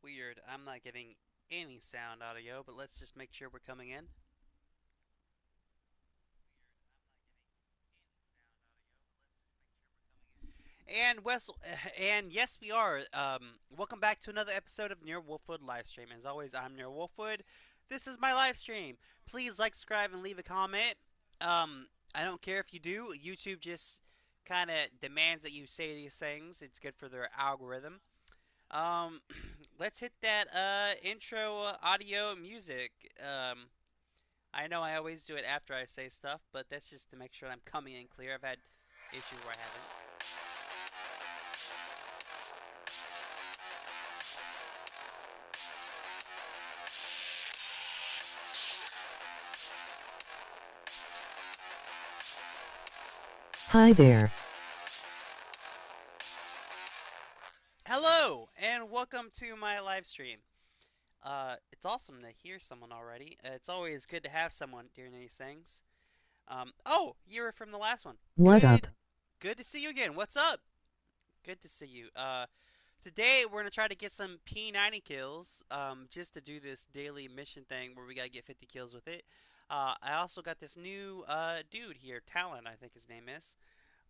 Weird. I'm not getting any sound audio, but let's just make sure we're coming in. And Wessel, and yes, we are. Welcome back to another episode of nero-wolfwood livestream. As always, I'm nero-wolfwood. This is my live stream. Please like, subscribe, and leave a comment. I don't care if you do. YouTube just kind of demands that you say these things. It's good for their algorithm. Um, let's hit that intro audio music. I know I always do it after I say stuff, but that's just to make sure I'm coming in clear. I've had issues where I haven't. Hi there. Hello, and welcome to my live stream. It's awesome to hear someone already. It's always good to have someone during these things. Oh, you were from the last one. What up? Good to see you again. What's up? Good to see you. Today we're gonna try to get some P90 kills. Just to do this daily mission thing where we gotta get 50 kills with it. I also got this new dude here, Talon, I think his name is.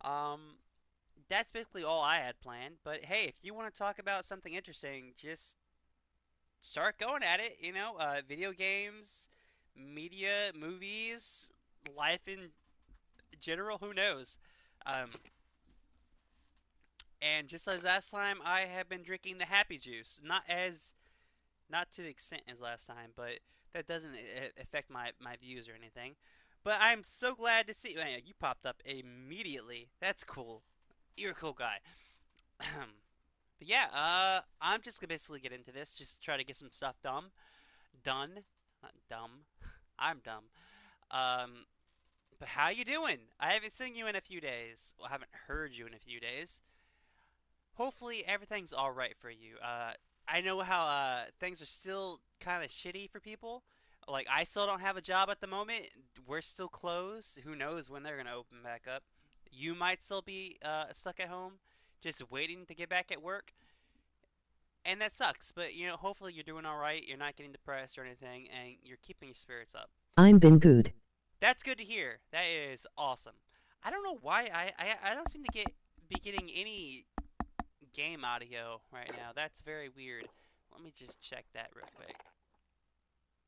Um, that's basically all I had planned. But hey, if you want to talk about something interesting, just start going at it. Video games, media, movies, life in general. Who knows? Um, and just as last time, I have been drinking the happy juice. Not to the extent as last time, but that doesn't affect my views or anything. But I'm so glad to see man, you popped up immediately. That's cool. You're a cool guy. But yeah, I'm just gonna basically get into this, just try to get some stuff done, not dumb. I'm dumb. Um, but how you doing? I haven't seen you in a few days. Well, I haven't heard you in a few days. Hopefully everything's all right for you. I know how things are still kind of shitty for people. Like I still don't have a job at the moment. We're still closed. Who knows when they're gonna open back up? You might still be stuck at home, just waiting to get back at work. And that sucks, but hopefully you're doing all right. You're not getting depressed or anything, and you're keeping your spirits up. I'm been good. That's good to hear. That is awesome. I don't know why I don't seem to be getting any game audio right now. That's very weird. Let me just check that real quick.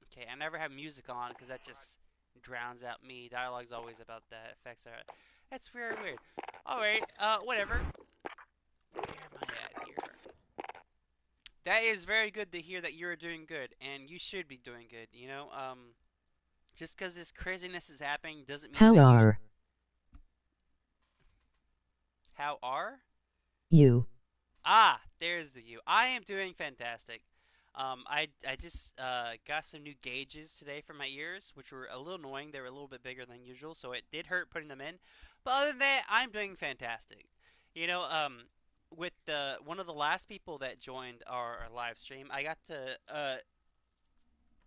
Okay, I never have music on because that just drowns out me. Dialogue's always about that. Effects are. That's very weird. All right. Whatever. Where am I at here? That is very good to hear that you're doing good, and you should be doing good. Just because this craziness is happening doesn't mean How that you. are How are? you? Ah, there's the you. I am doing fantastic. I just got some new gauges today for my ears, which were a little annoying. They were a little bit bigger than usual, so it did hurt putting them in. But other than that, I'm doing fantastic. You know, um, with the one of the last people that joined our live stream, I got to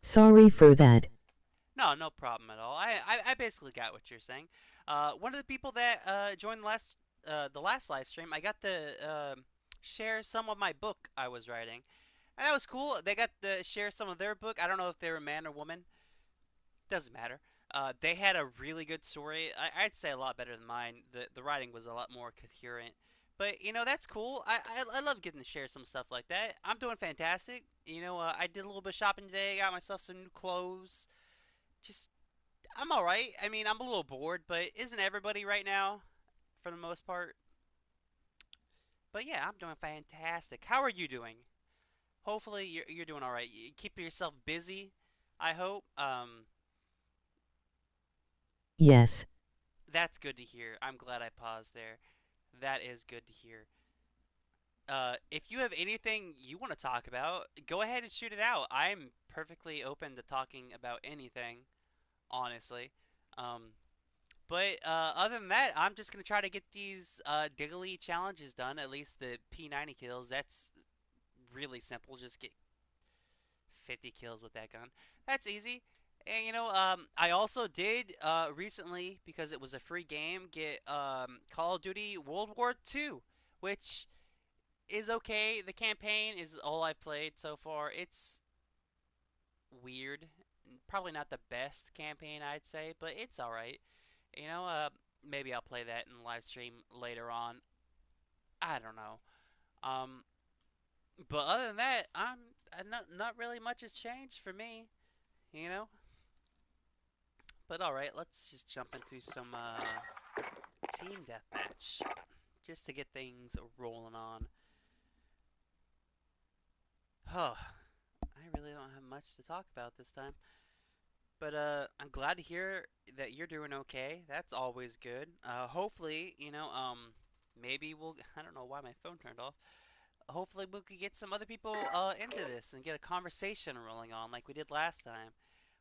Sorry for that. No, no problem at all. I basically got what you're saying. One of the people that joined the last live stream, I got to share some of my book I was writing, and that was cool. They got to share some of their book. I don't know if they were man or woman. Doesn't matter. They had a really good story. I'd say a lot better than mine. The writing was a lot more coherent. But that's cool. I love getting to share some stuff like that. I'm doing fantastic. I did a little bit of shopping today. Got myself some new clothes. Just I'm all right. I mean, I'm a little bored, but isn't everybody right now for the most part? But yeah, I'm doing fantastic. How are you doing? Hopefully you're doing all right. You keep yourself busy, I hope. Yes. That's good to hear. I'm glad I paused there. That is good to hear. If you have anything you want to talk about, go ahead and shoot it out. I'm perfectly open to talking about anything, honestly. Um, But other than that, I'm just gonna try to get these daily challenges done. At least the P90 kills. That's really simple. Just get 50 kills with that gun. That's easy. And I also did recently because it was a free game get Call of Duty World War II, which is okay. The campaign is all I've played so far. It's weird. Probably not the best campaign, I'd say, but it's all right. You know, maybe I'll play that in the live stream later on. I don't know. Um, but other than that, not really much has changed for me. You know. But all right, let's just jump into some team deathmatch just to get things rolling on. Oh, I really don't have much to talk about this time. But I'm glad to hear that you're doing okay. That's always good. Hopefully, maybe we'll. I don't know why my phone turned off. Hopefully, we could get some other people into this and get a conversation rolling on like we did last time,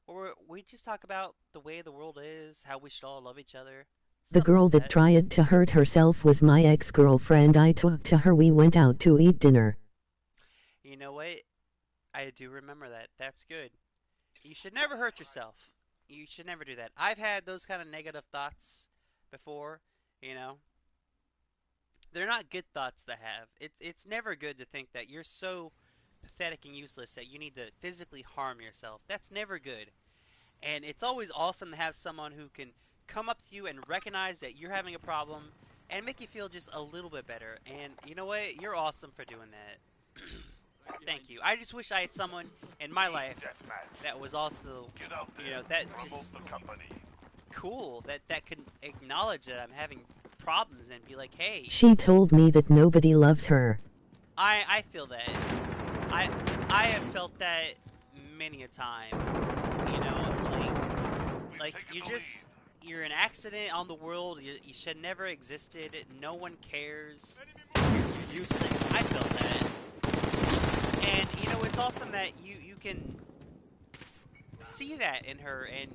where we just talk about the way the world is, how we should all love each other, The stuff like girl that that. tried to hurt herself was my ex-girlfriend. I talked to her. We went out to eat dinner. You know what? I do remember that. That's good. You should never hurt yourself. You should never do that. I've had those kind of negative thoughts before, you know. They're not good thoughts to have. It's never good to think that you're so pathetic and useless that you need to physically harm yourself. That's never good. And it's always awesome to have someone who can come up to you and recognize that you're having a problem and make you feel just a little bit better. And you know what? You're awesome for doing that. Thank you. I just wish I had someone in my life that was also, that just cool, that could acknowledge that I'm having problems and be like, hey, She told me that nobody loves her. I feel that. I I have felt that many a time. You know, you're an accident on the world. You should never existed. No one cares. You're useless. I felt that. And it's awesome that you can see that in her and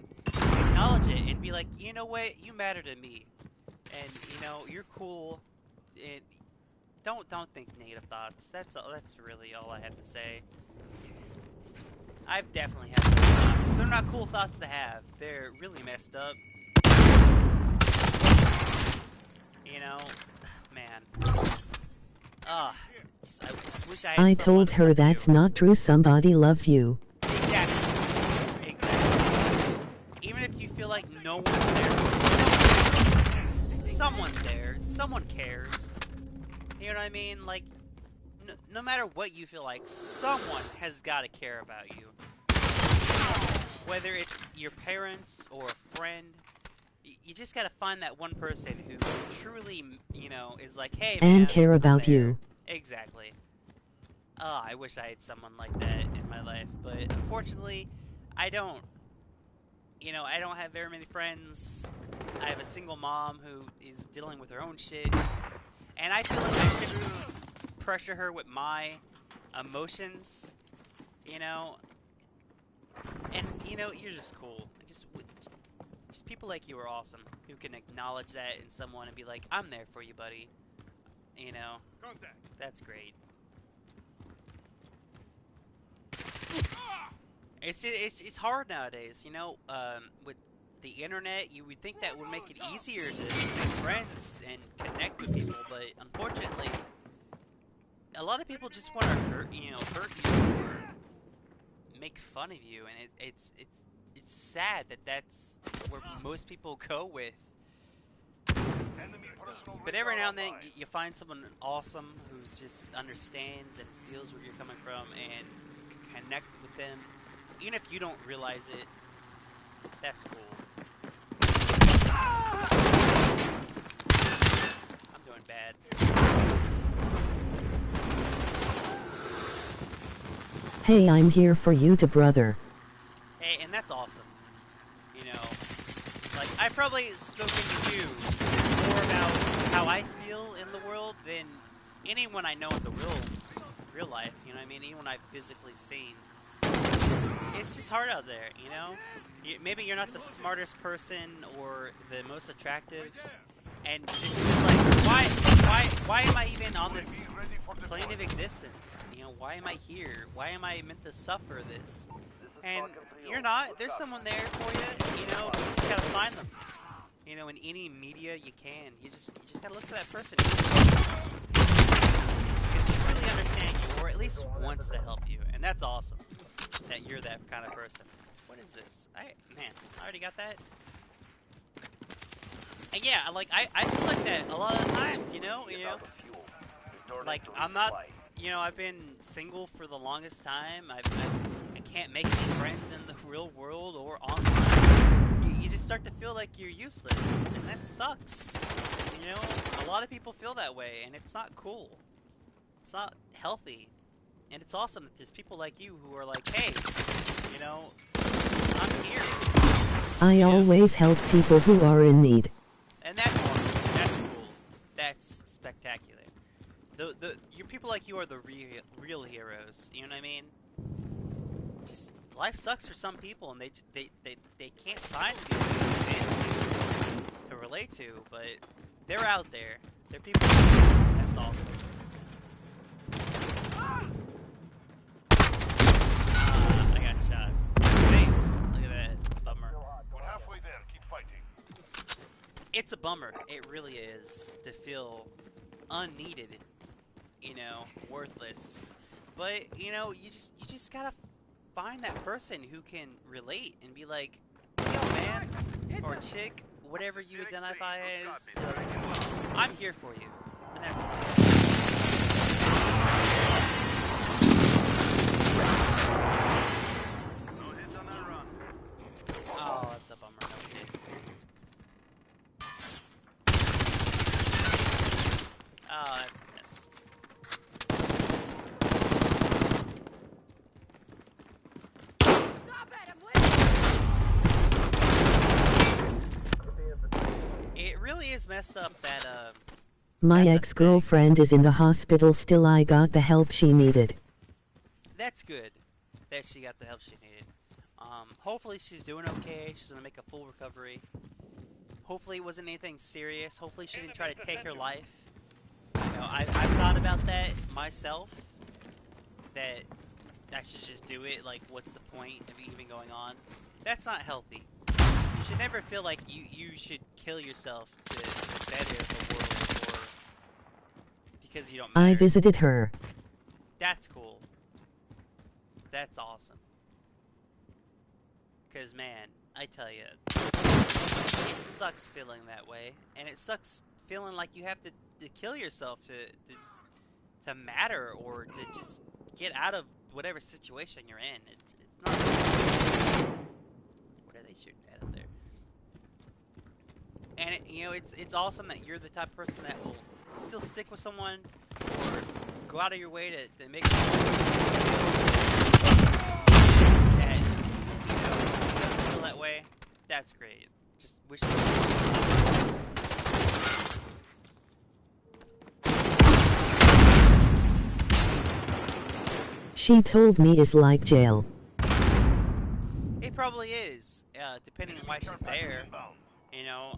acknowledge it and be like, you know what, you matter to me, and you're cool, and don't think negative thoughts. That's really all I have to say. I've definitely had those thoughts. They're not cool thoughts to have. They're really messed up. You know, man. Ah, I just wish I had I someone told her like you. that's not true. Somebody loves you. Exactly. Exactly. Even if you feel like no one's there, someone's there. Someone cares. You know what I mean? Like, no matter what you feel like, someone has got to care about you. Whether it's your parents or a friend, you just got to find that one person who truly, is like, hey And man, care I'm about there. you. Exactly. Oh, I wish I had someone like that in my life, but unfortunately, I don't. I don't have very many friends. I have a single mom who is dealing with her own shit, and I feel like I shouldn't pressure her with my emotions, you know. And you're just cool. Just people like you are awesome, who can acknowledge that in someone and be like, "I'm there for you, buddy." You know, that's great. It's hard nowadays, with the internet. You would think that would make it easier to make friends and connect with people, but unfortunately, a lot of people just want to hurt you or make fun of you, and it's sad that that's where most people go with. But every now and then, you find someone awesome who's just understands and feels where you're coming from, and connect with them, even if you don't realize it. That's cool. I'm doing bad. Hey, I'm here for you to brother. Hey, and that's awesome. You know, like, I've probably spoken to you more about how I feel in the world than anyone I know in the real life. You know what I mean? Anyone I've physically seen. It's just hard out there, you know? Maybe you're not the smartest person or the most attractive, and it's just like, why am I even on this plane of existence? Why am I here? Why am I meant to suffer this? And you're not. There's someone there for you. You just gotta find them. In any media you can. You just gotta look for that person. or at least wants to help you, and that's awesome that you're that kind of person. What is this? Man, I already got that. And yeah, like I feel like that a lot of the times, you know, like I'm not, I've been single for the longest time. I can't make any friends in the real world or online. You just start to feel like you're useless, and that sucks. You know, a lot of people feel that way, and it's not cool. It's not healthy. And it's awesome that there's people like you who are like, hey, you know, I'm here. I always help people who are in need. And that's awesome. That's cool. That's spectacular. Your people like you are the real heroes. You know what I mean? Just life sucks for some people, and they can't find people to relate to, but they're out there. They're people. That's awesome. I got shot. Face. Look at that. Bummer. We're halfway there. Keep fighting. It's a bummer. It really is to feel unneeded. You know, worthless. But you know, you just gotta find that person who can relate and be like, yo, man, or chick, whatever you identify as. I'm here for you, and that's cool. Oh, that's a bummer. Okay. Oh, that's a miss. Stop it! I'm waiting. It really is messed up that My that's a ex-girlfriend is in the hospital still. I got the help she needed. That's good that she got the help she needed. Hopefully she's doing okay. She's gonna make a full recovery. Hopefully it wasn't anything serious. Hopefully she didn't try to take her life. You know, I've thought about that myself. That I should just do it. Like, what's the point of even going on? That's not healthy. You should never feel like you should kill yourself to better the world or because you don't matter. I visited her. That's cool. That's awesome. Because, man, I tell you, it sucks feeling that way. And it sucks feeling like you have to kill yourself to matter or to just get out of whatever situation you're in. It's not... What are they shooting at up there? And, you know, it's awesome that you're the type of person that will still stick with someone or go out of your way to make that, you know, feel that way. That's great. Just wish She told me it's like jail. it probably is, depending on why she's there. You know,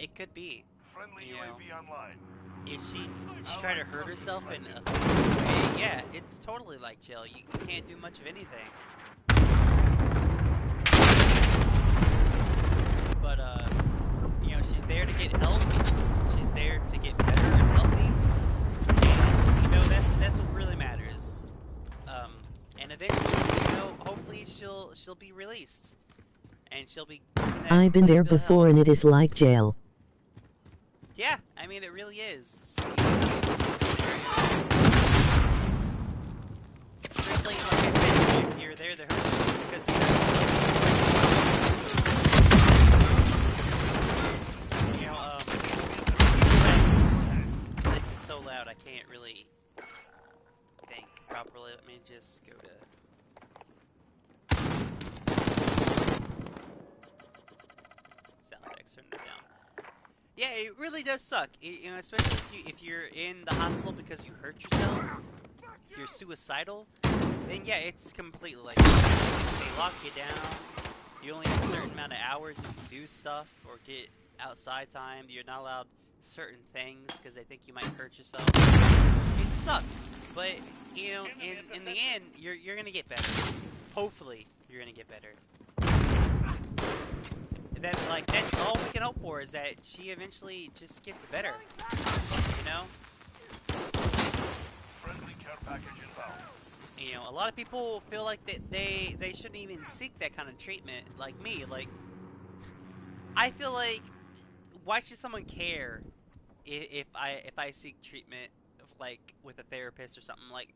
it could be. Friendly You know, UAV online. if she's trying to hurt herself in a way, yeah, it's totally like jail. You can't do much of anything. But, you know, she's there to get help. She's there to get better and healthy. And, you know, that's what really matters. And eventually, you know, hopefully she'll be released. And she'll be... I've been there before and it is like jail. Yeah, I mean, it really is. Strictly, like I said, if you're there to hurt you because you know, this is so loud I can't really think properly. Let me just go to... Sound effects, turn it down. Yeah, it really does suck. You know, especially if you're in the hospital because you hurt yourself. If you're suicidal, then yeah, it's completely like they lock you down. You only have a certain amount of hours you can do stuff or get outside time. You're not allowed certain things because they think you might hurt yourself. It sucks, but you know, in the end, you're gonna get better. Hopefully, you're gonna get better. That's all we can hope for is that she eventually just gets better. You know? Friendly package inbound. You know, a lot of people feel like they shouldn't even seek that kind of treatment, like me. Like, I feel like, why should someone care if I seek treatment of, like, with a therapist or something? Like,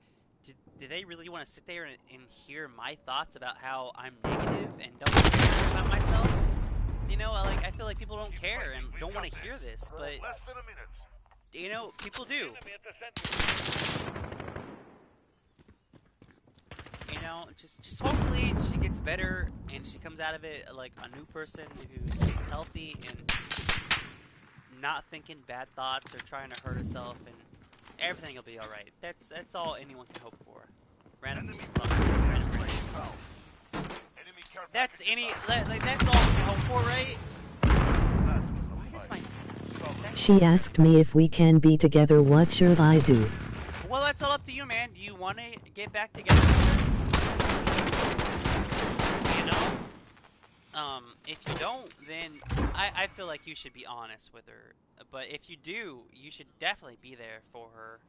do they really want to sit there and hear my thoughts about how I'm negative and don't care about myself? You know, like, I feel like people don't Keep care and fighting. We've don't want got to hear this, but Less than a minute. you know, people do. Enemy at the center. You know, just hopefully she gets better and she comes out of it like a new person who's healthy and not thinking bad thoughts or trying to hurt herself, and everything will be all right. That's all anyone can hope for. Random, Enemy random. inbound. Enemy care That's package any inbound. like that's all we can hope for, right? Why That was does a my fight. She asked me if we can be together, what should I do? Well, that's all up to you, man. Do you want to get back together with her? You know? If you don't, then I feel like you should be honest with her. But if you do, you should definitely be there for her.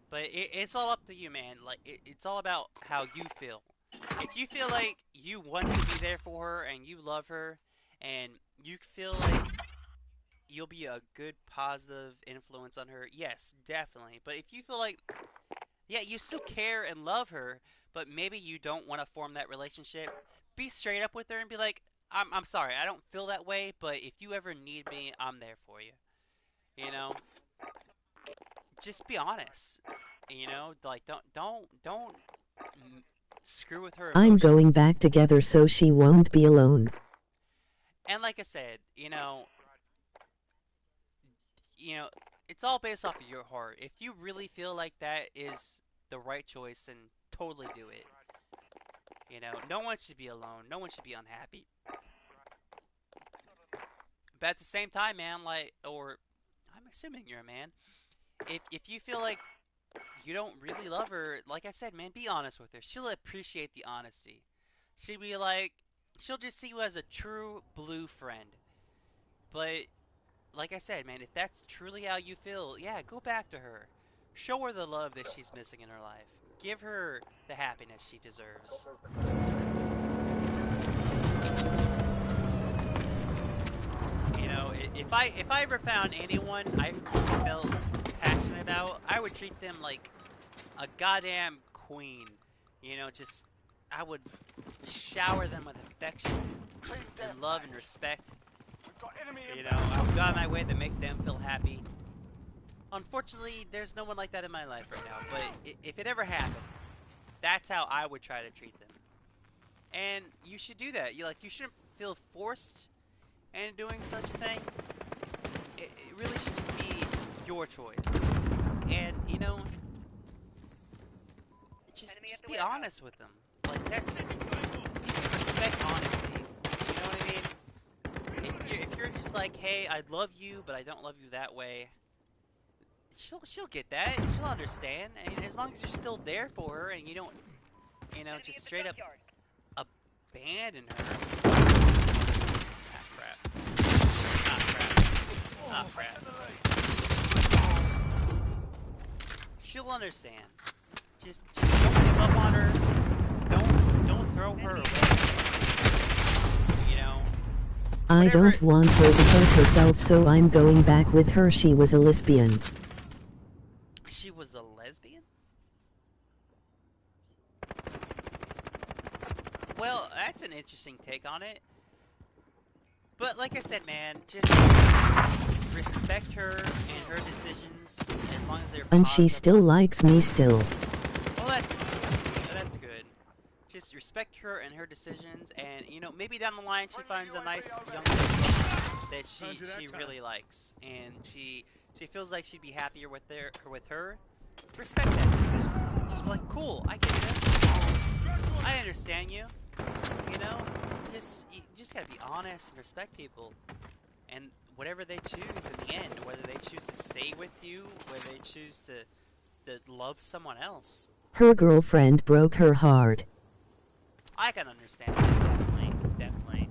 But it's all up to you, man. Like, it's all about how you feel. If you feel like you want to be there for her and you love her and you feel like you'll be a good positive influence on her, yes, definitely. But if you feel like, yeah, you still care and love her, but maybe you don't want to form that relationship, be straight up with her and be like, I'm sorry, I don't feel that way, but if you ever need me, I'm there for you. You know, just be honest. You know, like don't mm, screw with her I'm going emotions. back together so she won't be alone. And like I said, you know, it's all based off of your heart. If you really feel like that is the right choice, then totally do it. You know, no one should be alone. No one should be unhappy. But at the same time, man, like, or I'm assuming you're a man. If you feel like you don't really love her, like I said, man, be honest with her. She'll appreciate the honesty. She'll be like, she'll just see you as a true blue friend. But like I said, man, if that's truly how you feel, yeah, go back to her. Show her the love that she's missing in her life. Give her the happiness she deserves. You know, if I ever found anyone I felt passionate about, I would treat them like a goddamn queen. You know, just I would shower them with affection and love and respect. We've got enemy You know, inbound. I would go out of my way to make them feel happy. Unfortunately, there's no one like that in my life right now, but if it ever happened, that's how I would try to treat them. And you should do that. You shouldn't feel forced into doing such a thing. It really should just be your choice. And you know, just be honest with them. Like people respect honesty. You know what I mean? If you're just like, hey, I love you, but I don't love you that way, she'll get that. She'll understand. And as long as you're still there for her and you don't, just straight up abandon her. Ah, crap. Ah, crap. Ah, crap. She'll understand. Just don't give up on her. Don't throw her away. You know, I whatever. don't want her to hurt herself, so I'm going back with her. She was a lesbian. She was a lesbian? Well, that's an interesting take on it. But like I said, man, just respect her and her decisions as long as they're And she positive still ones. likes me still. Well, that's good. That's good. Just respect her and her decisions, and maybe down the line she finds a nice young lady that she really likes, and she feels like she'd be happier with her. Respect that decision. Just be like, cool, I get this. I understand you. You know, you just gotta be honest and respect people, and whatever they choose in the end, whether they choose to stay with you, whether they choose to love someone else. Her girlfriend broke her heart. I can understand that, definitely, definitely.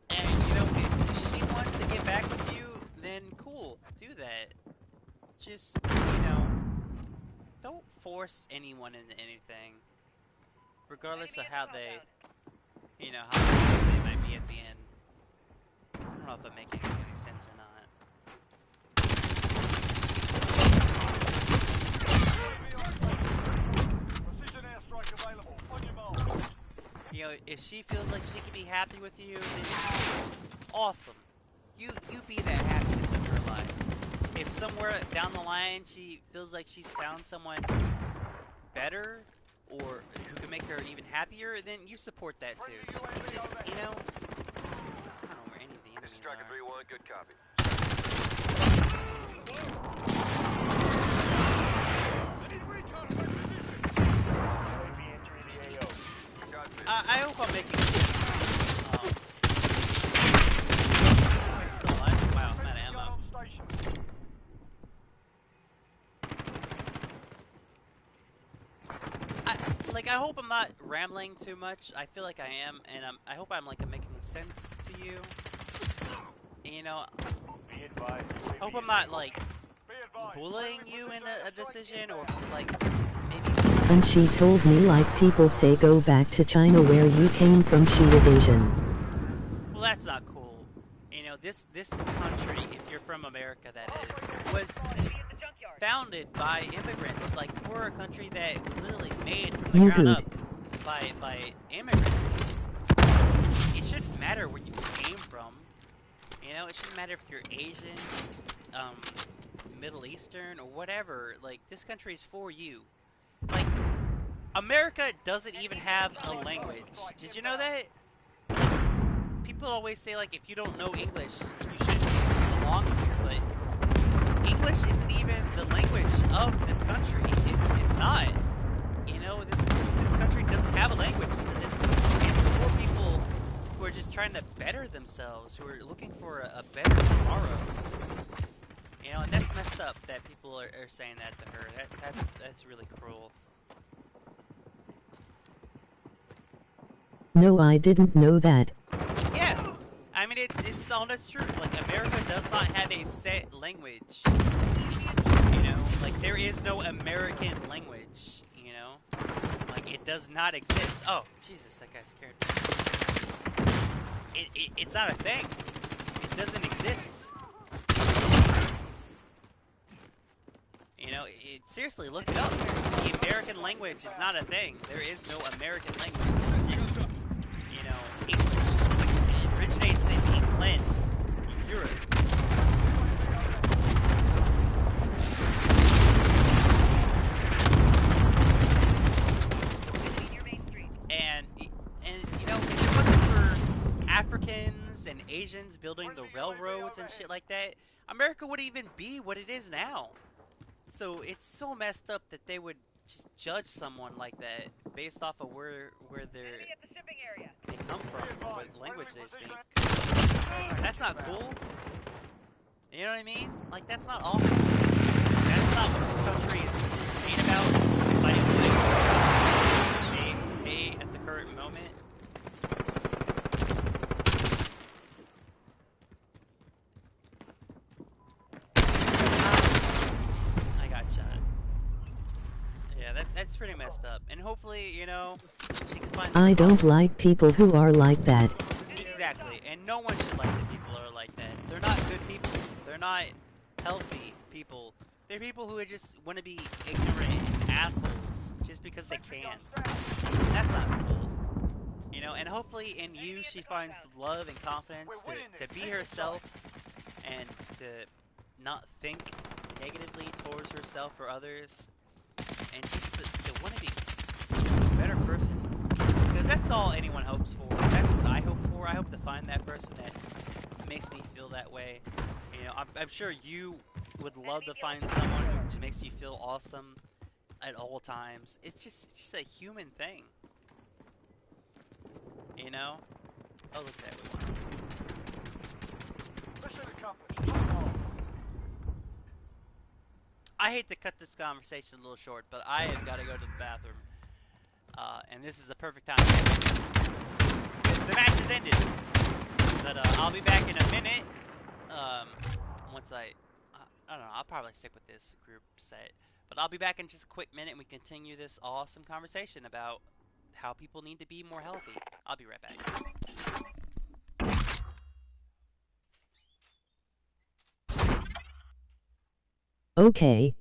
And if she wants to get back with you, don't force anyone into anything, regardless of how they, how happy they might be at the end. I don't know if I'm making any sense or not. Precision airstrike available. On your mark. If she feels like she can be happy with you, then awesome. You be that happiness in her life. If somewhere down the line she feels like she's found someone better or who can make her even happier, then you support that too. Just, I don't know where any of the enemies Striker are. 3-1, good copy. I need recon for position. UAV entering the AO. Shots missed. I hope I'm making still alive? Wow, I'm out of Gun ammo. on station. I hope I'm not rambling too much. I feel like I am, and I hope I'm making sense to you. Be advised. I hope I'm not Be advised. bullying Friendly you in precision a airstrike decision, or inbound. maybe. And she told me like people say go back to China where you came from, she was Asian. Well, that's not cool. This country, if you're from America, that is, was founded by immigrants. Like, we're a country that was literally made from the You ground good. up by immigrants. It shouldn't matter where you came from. It shouldn't matter if you're Asian, Middle Eastern, or whatever. Like, this country is for you. Like, America doesn't even have a language. Did you know that? People always say, like, if you don't know English, you shouldn't belong here, but English isn't even the language of this country. It's not. This country doesn't have a language because it's for people who are just trying to better themselves, who are looking for a better tomorrow. And that's messed up that people are saying that to her. That's really cruel. No, I didn't know that. Yeah, I mean it's the honest truth. Like, America does not have a set language. Like, there is no American language. Like, it does not exist. Oh, Jesus, that guy scared me. It's not a thing. It doesn't exist. Seriously, look it up. The American language is not a thing. There is no American language. It's just, English, which originates in England, Europe. And if it wasn't for Africans and Asians building the railroads and shit like that, America wouldn't even be what it is now. So it's so messed up that they would just judge someone like that based off of where they come from, what language they speak. That's not cool. You know what I mean? Like, that's not awesome. That's not what this country is made about, despite what they say at the current moment. I got shot. Yeah, that's pretty messed up. And hopefully, she can find. I don't like people who are like that. Exactly, and no one should like the people who are like that. They're not good people. They're not healthy people. They're people who just want to be ignorant assholes just because they can. That's not cool. And hopefully in you she finds the love and confidence to be herself and to not think negatively towards herself or others, and just to want to be a better person. Because that's all anyone hopes for. That's what I hope for. I hope to find that person that makes me feel that way. I'm sure you would love to find someone who just makes you feel awesome at all times. It's just a human thing. Oh, look at that. We won. Mission accomplished. On marks. I hate to cut this conversation a little short, but I have got to go to the bathroom. And this is the perfect time. The match has ended. But I'll be back in a minute. Once I don't know, I'll probably stick with this group set. But I'll be back in just a quick minute and we continue this awesome conversation about how people need to be more healthy. I'll be right back. Okay.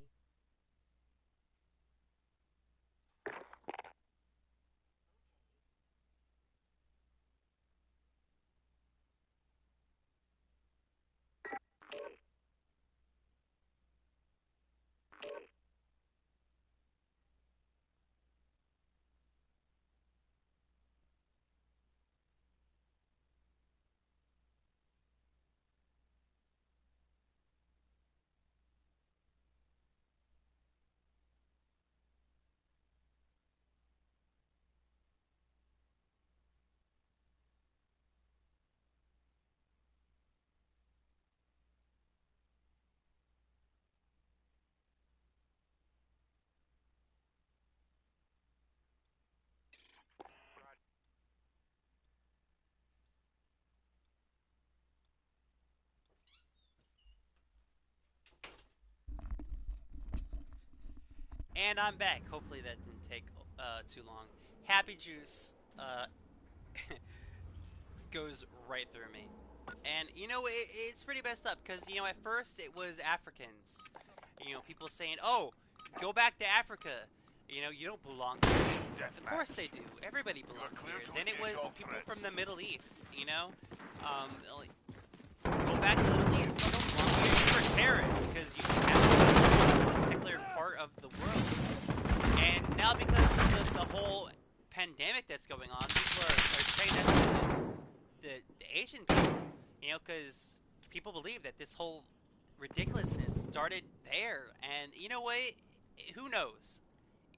And I'm back. Hopefully that didn't take too long. Happy Juice goes right through me. And it's pretty messed up because at first it was Africans. People saying, "Oh, go back to Africa." You don't belong here. Of course they do. Everybody belongs here. Then it was people from the Middle East. Like, go back to the Middle East. You don't belong here. You're a terrorist because you have a particular part of the world. And now because of the whole pandemic that's going on, people are saying that the Asian people, because people believe that this whole ridiculousness started there. And you know what? Who knows?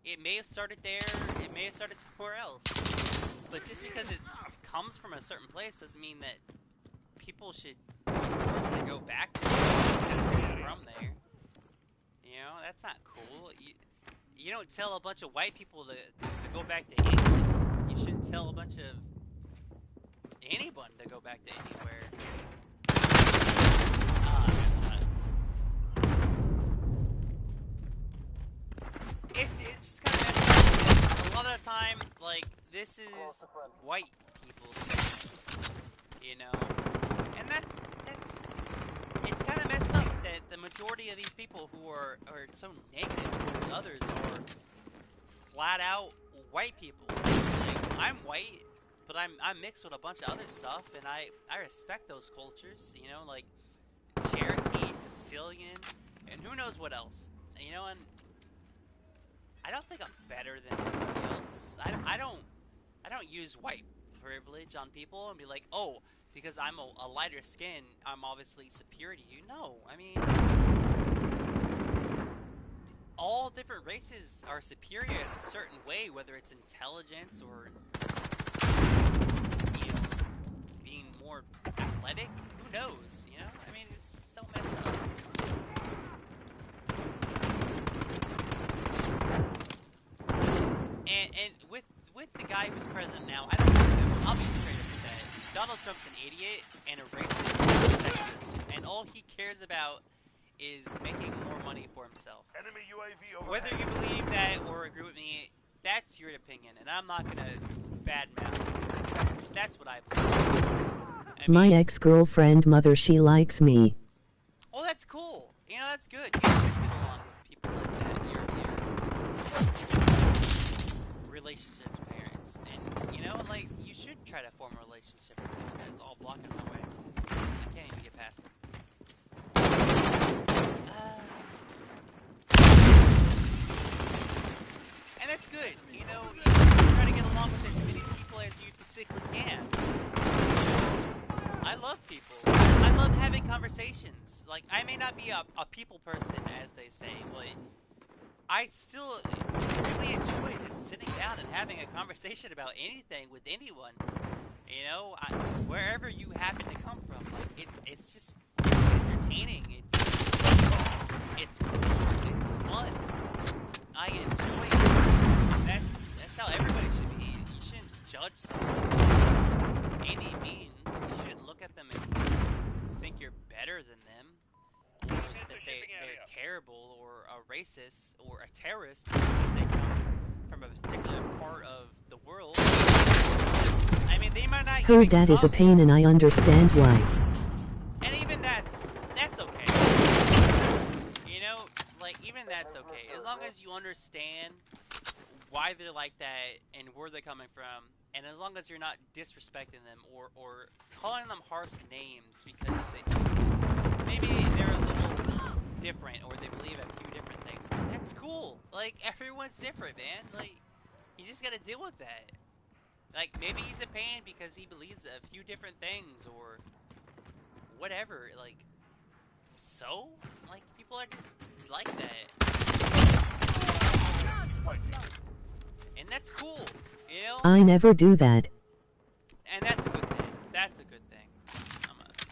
It may have started there, it may have started somewhere else. But just because it comes from a certain place doesn't mean that people should be forced to go back from there. That's not cool. You don't tell a bunch of white people to go back to England. You shouldn't tell a bunch of anyone to go back to anywhere. It's just kind of messed up. A lot of the time, like, this is white people's sins, and it's kind of messed up that the majority of these people who are so negative towards others are flat out white people. Like, I'm white, but I'm mixed with a bunch of other stuff, and I respect those cultures, like Cherokee, Sicilian, and who knows what else, and I don't think I'm better than anybody else. I don't use white privilege on people and be like, oh, because I'm a lighter skin, I'm obviously superior to you. No, I mean, all different races are superior in a certain way, whether it's intelligence or being more athletic. Who knows? I mean, it's so messed up. And with the guy who's president now, I don't know. I'll be straight up with that. Donald Trump's an idiot and a racist and a sexist, and all he cares about is making more money for himself. Enemy UAV overhead. Whether you believe that or agree with me, that's your opinion, and I'm not gonna badmouth you because that's what I believe. My ex-girlfriend mother, she likes me. Oh, that's cool. That's good. You should get along with people like that. Your relationship's parents, and like you should try to form a relationship with these guys all blocking my way. I can't even get past them. And that's good. You try to get along with as many people as you physically can. I love people. I love having conversations. Like, I may not be a people person, as they say, but I still really enjoy just sitting down and having a conversation about anything with anyone. Wherever you happen to come from, like, it's entertaining. It's cool. It's fun. I enjoy it. That's how everybody should be. You shouldn't judge someone by any means. You shouldn't look at them and think you're better than them, or that shipping they're area. terrible or a racist or a terrorist because they come from a particular part of the world. I mean, they might not Heard even that is a come, pain and I understand why. and even that's okay. You know, like even that's okay as long as you understand why they're like that and where they're coming from, and as long as you're not disrespecting them or calling them harsh names because maybe they're a little different or they believe a few different things. That's cool. Like everyone's different, man. Like you just gotta deal with that. Like maybe he's a pain because he believes a few different things or whatever. Like so, like people are just like that, and that's cool. You know. I never do that. And that's a good thing. That's a good thing.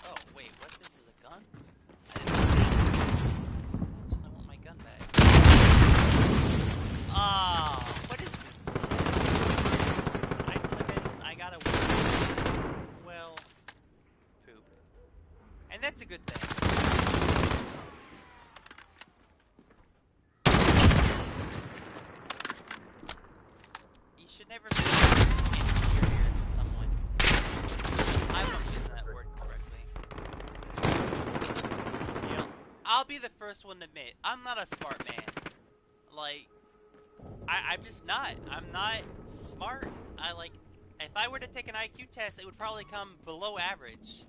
Oh, wait, what? This is a gun? I didn't know that. I just want my gun back. Ah, what is this shit? I gotta win. Well, poop. And that's a good thing. You should never be inferior to someone. I hope I'm using that word correctly. You know, I'll be the first one to admit, I'm not a smart man. Like, I'm just not. I'm not smart. If I were to take an IQ test, it would probably come below average.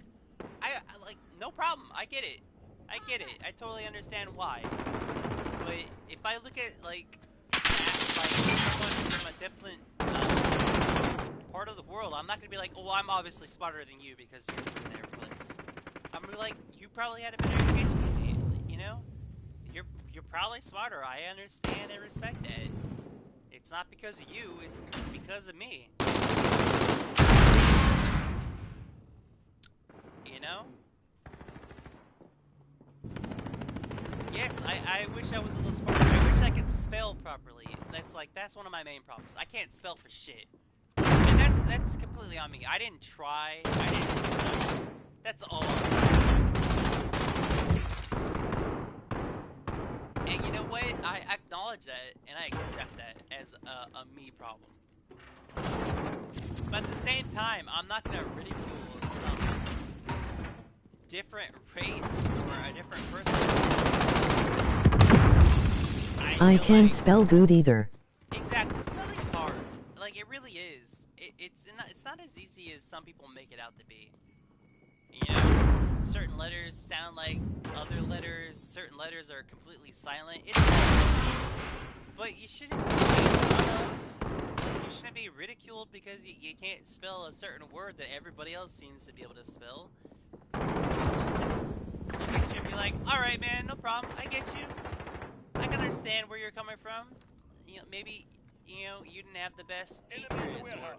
Like, no problem. I get it. I get it. I totally understand why. But if I look at, like someone from a different part of the world, I'm not gonna be like, oh, I'm obviously smarter than you because you're in their place. I'm gonna be like, you probably had a better education than me, you know? You're probably smarter. I understand and respect that. It's not because of you, it's because of me. You know? Yes, I wish I was a little smarter. I wish I could spell properly. That's one of my main problems. I can't spell for shit. And that's completely on me. I didn't try. I didn't study. That's all on me. And you know what? I acknowledge that and I accept that as a me problem. But at the same time, I'm not gonna ridicule some different race or a different person. I can't like, spell good either. Exactly, spelling's hard. Like it really is. It's not as easy as some people make it out to be. You know, certain letters sound like other letters. Certain letters are completely silent. It's hard. But you shouldn't be made fun of. You shouldn't be ridiculed because you can't spell a certain word that everybody else seems to be able to spell. You should just look at you and be like, alright man, no problem, I get you. I can understand where you're coming from. You know, maybe, you didn't have the best teachers, or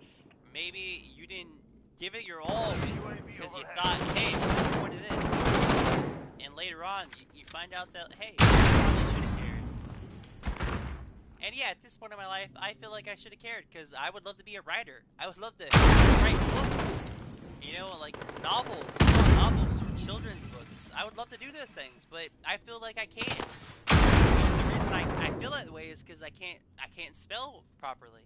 maybe you didn't give it your all because you thought, hey, I'm going to this. And later on, you find out that, hey, I probably should have cared. And yeah, at this point in my life, I feel like I should have cared because I would love to be a writer. I would love to write books. Like novels or children's books. I would love to do those things, but I feel like I can't. And the reason I feel that way is because I can't spell properly,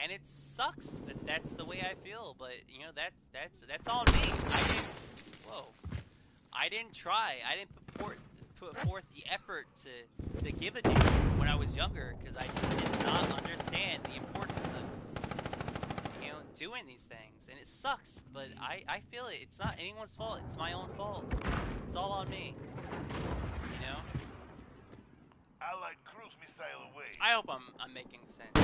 and it sucks that that's the way I feel. But that's all me. Whoa, I didn't try. I didn't put forth the effort to give a damn when I was younger because I just did not understand the importance of doing these things, and it sucks, but I feel it. It's not anyone's fault. It's my own fault. It's all on me. Allied cruise missile away. I hope I'm making sense.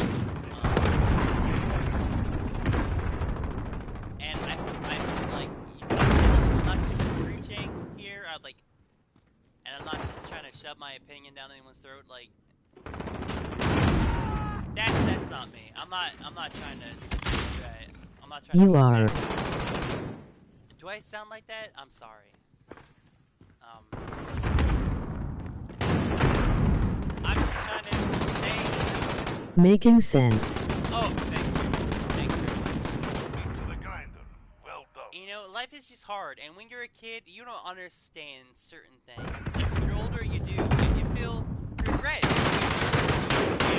And I hope I'm not just preaching here. And I'm not just trying to shove my opinion down anyone's throat. Like that's not me. I'm not trying to do that. I'm not trying to. You are. Do I sound like that? I'm sorry. I'm just trying to say. Making sense. Oh, thank you. Thank you very much. To the grinder. Well done. Life is just hard, and when you're a kid, you don't understand certain things. Like, when you're older, older you do, you feel regret. You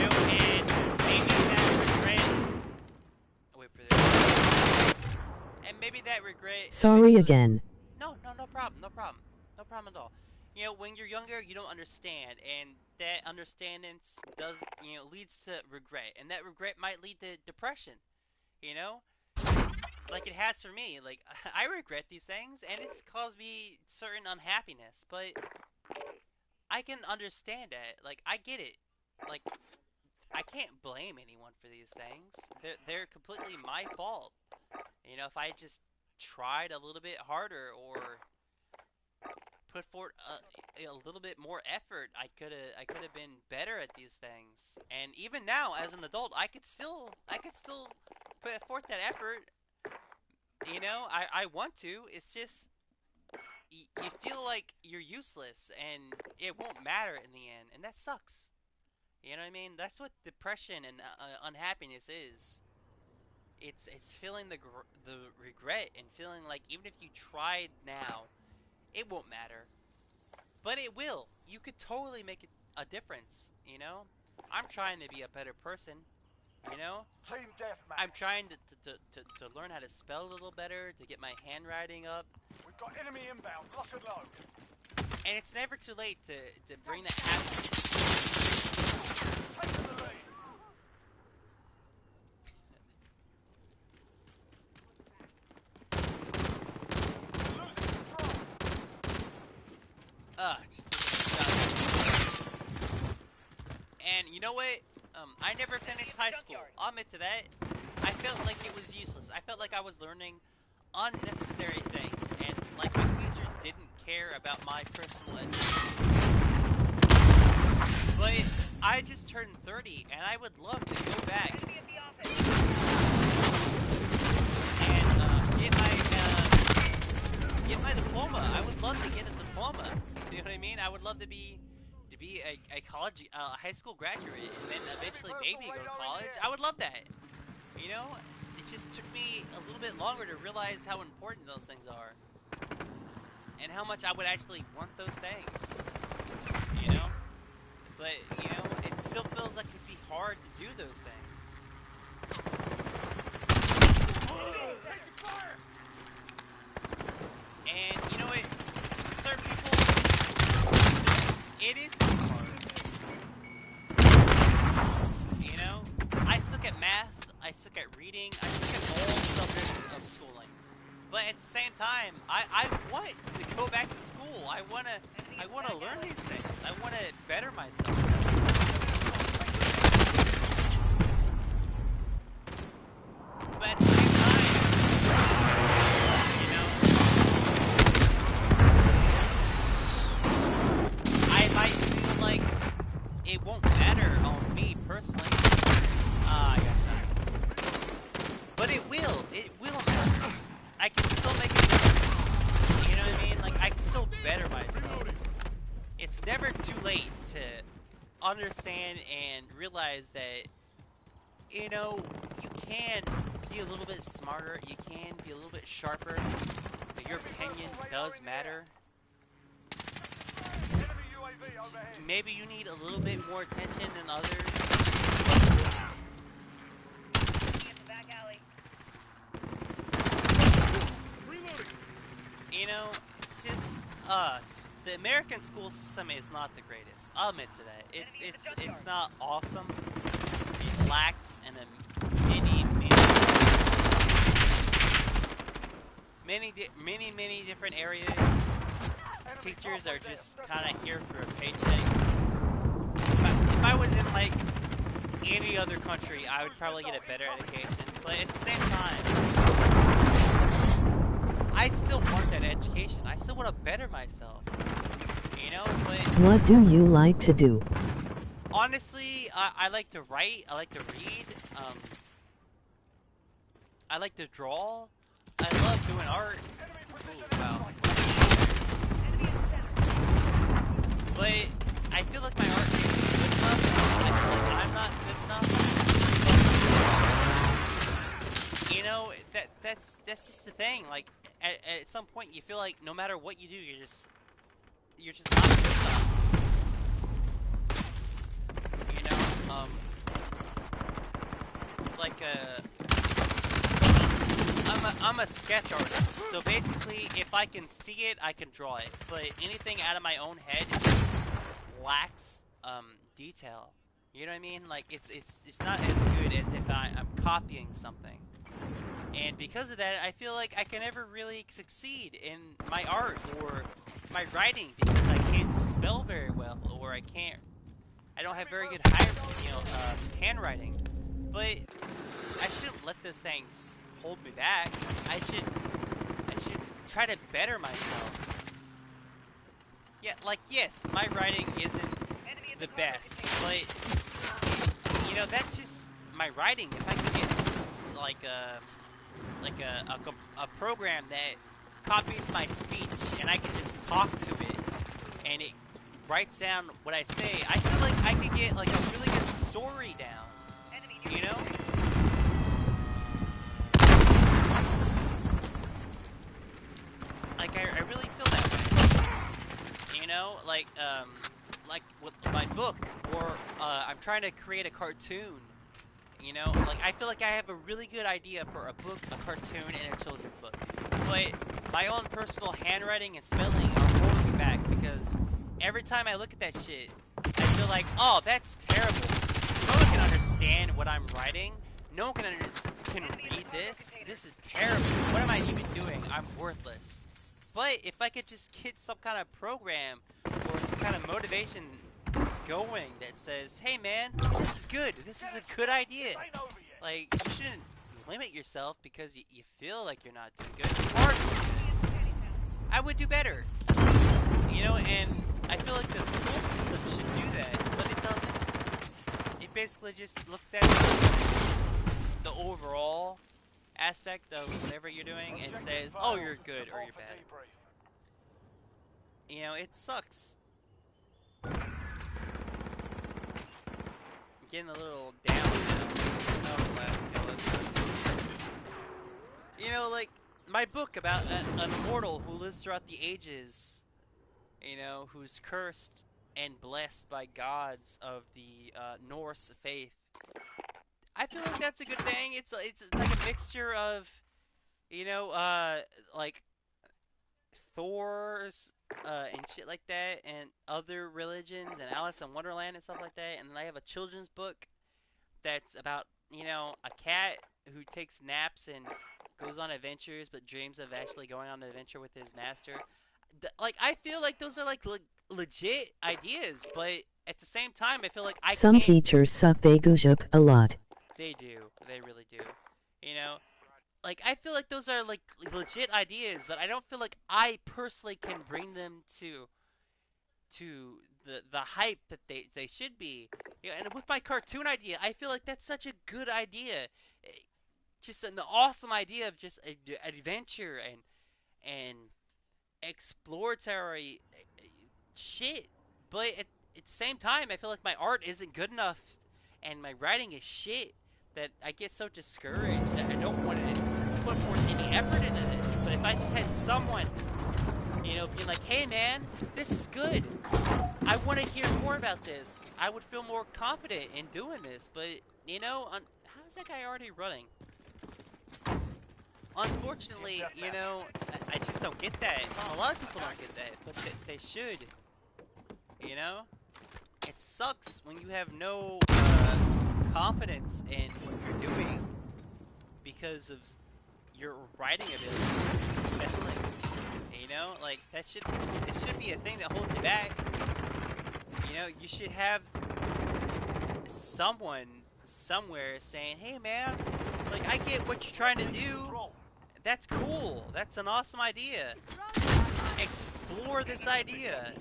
know, and maybe that regret. Wait for this. And maybe that regret. Sorry again. No problem, no problem, no problem at all. You know, when you're younger, you don't understand, and that understanding does, leads to regret, and that regret might lead to depression. You know, like it has for me. Like I regret these things, and it's caused me certain unhappiness, but I can understand it. Like I get it. Like I can't blame anyone for these things. They're completely my fault. You know, if I just tried a little bit harder or put forth a little bit more effort, I could have been better at these things. And even now, as an adult, I could still put forth that effort. You know, I want to. It's just you feel like you're useless and it won't matter in the end, and that sucks. You know what I mean? That's what depression and unhappiness is. It's feeling the regret and feeling like even if you tried now, it won't matter. But it will. You could totally make a difference, you know? I'm trying to be a better person, you know? Team I'm deathmatch. trying to learn how to spell a little better, to get my handwriting up. We've got enemy inbound. Lock and load. And it's never too late to bring that happiness. Taking the lead. Losing control. Just and you know what? I never finished high school. I'll admit to that. I felt like it was useless. I felt like I was learning unnecessary things, and like my teachers didn't care about my personal education. But I just turned 30, and I would love to go back and get my diploma. I would love to get a diploma. You know what I mean? I would love to be a college, high school graduate, and then eventually maybe go to college. I would love that. You know, it just took me a little bit longer to realize how important those things are, and how much I would actually want those things. You know, but you know, it still feels like it'd be hard to do those things. Taking fire. And you know what? For certain people, it is hard. You know, I suck at math, I suck at reading, I suck at all subjects of schooling. But at the same time, I want to go back to school. I wanna learn these things. I wanna better myself. But at the same time, you know, I might feel like it won't matter on me personally. I got shot. But it will. It will matter. I can still make a difference. You know what I mean? Like, I can still better myself. It's never too late to understand and realize that, you know, you can be a little bit smarter. You can be a little bit sharper. That your opinion does matter. Enemy UAV overhead. Maybe you need a little bit more attention than others. Back alley. Reloading. You know, it's just the American school system is not the greatest. I'll admit to that. It's not awesome. It lacks in a many different areas. Teachers are just kind of here for a paycheck. If I was in like any other country, I would probably get a better education. But at the same time, I still want that education. I still want to better myself. You know, but What do you like to do? honestly, I like to write. I like to read. I like to draw. I love doing art. Ooh, wow. But I feel like my art isn't good enough. I feel like I'm not good enough. You know, that's just the thing. Like at some point, you feel like no matter what you do, you're just not good enough. You know, like I'm a sketch artist, so basically, if I can see it, I can draw it. But anything out of my own head lacks detail. You know what I mean? Like it's not as good as if I'm copying something. And because of that, I feel like I can never really succeed in my art or my writing because I can't spell very well, or I don't have very good handwriting. But I shouldn't let those things hold me back. I should try to better myself. Yeah, like yes, my writing isn't Enemy in the the cargo best, container. but that's just my writing. If I could get a program that copies my speech and I can just talk to it and it writes down what I say, I feel like I could get like a really good story down. Enemy You know? Like I really feel that way. You know, like with my book, or I'm trying to create a cartoon. You know, like I feel like I have a really good idea for a book, a cartoon, and a children's book. But my own personal handwriting and spelling are holding me back because every time I look at that shit, I feel like, oh, that's terrible. No one can understand what I'm writing. No one can read this. This is terrible. What am I even doing? I'm worthless. But if I could just get some kind of program or some kind of motivation going that says, hey man, this is good. This is a good idea. Ain't over yet. Like, you shouldn't limit yourself because you feel like you're not doing good. You are doing good. I would do better. You know, and I feel like the school system should do that, but it doesn't. It basically just looks at the overall aspect of whatever you're doing and says, oh, you're good or you're bad. You know, it sucks. Getting a little down now. Oh, last kill is you know, like my book about an immortal who lives throughout the ages. You know, who's cursed and blessed by gods of the Norse faith. I feel like that's a good thing. It's like a mixture of, you know, like Thor's and shit like that, and other religions, and Alice in Wonderland and stuff like that. And then I have a children's book that's about, you know, a cat who takes naps and goes on adventures, but dreams of actually going on an adventure with his master. Like, I feel like those are like legit ideas, but at the same time, I feel like I Some can't. teachers suck, they goosh up a lot. They do. They really do. You know, like I feel like those are like legit ideas, but I don't feel like I personally can bring them to the hype that they should be. Yeah, and with my cartoon idea, I feel like that's such a good idea. Just an awesome idea of just adventure and exploratory shit. But at the same time, I feel like my art isn't good enough and my writing is shit that I get so discouraged that I don't want to put forth any effort into this. But if I just had someone, you know, being like, hey man, this is good. I want to hear more about this. I would feel more confident in doing this. But, you know, how's that guy already running? Unfortunately, you know, I just don't get that. And a lot of people don't get that, but they should. You know? It sucks when you have no confidence in what you're doing because of your writing ability, spelling. You know, like it should be a thing that holds you back. You know, you should have someone somewhere saying, "Hey, man, like I get what you're trying to do. That's cool. That's an awesome idea. Explore this idea.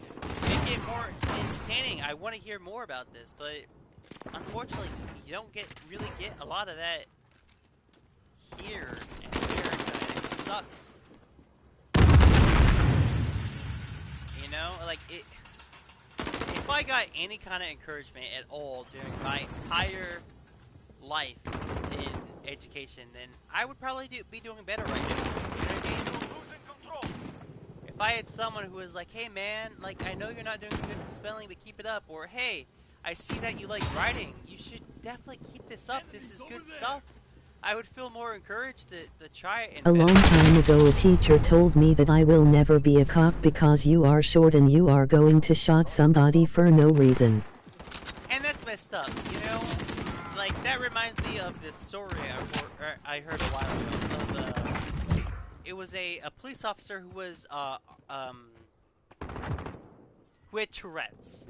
Make it more entertaining. I want to hear more about this." But unfortunately, you don't really get a lot of that here in America, and it sucks. You know, like it. If I got any kind of encouragement at all during my entire life in education, then I would probably be doing better right now. You know what I mean? Losing control. If I had someone who was like, hey man, like I know you're not doing good in spelling, but keep it up, or hey, I see that you like writing. You should definitely keep this up. This is good stuff. I would feel more encouraged to try it and A long better. time ago a teacher told me that I will never be a cop because you are short and you are going to shot somebody for no reason. And that's messed up, you know? Like, that reminds me of this story I heard a while ago. It was a police officer who was, who had Tourette's.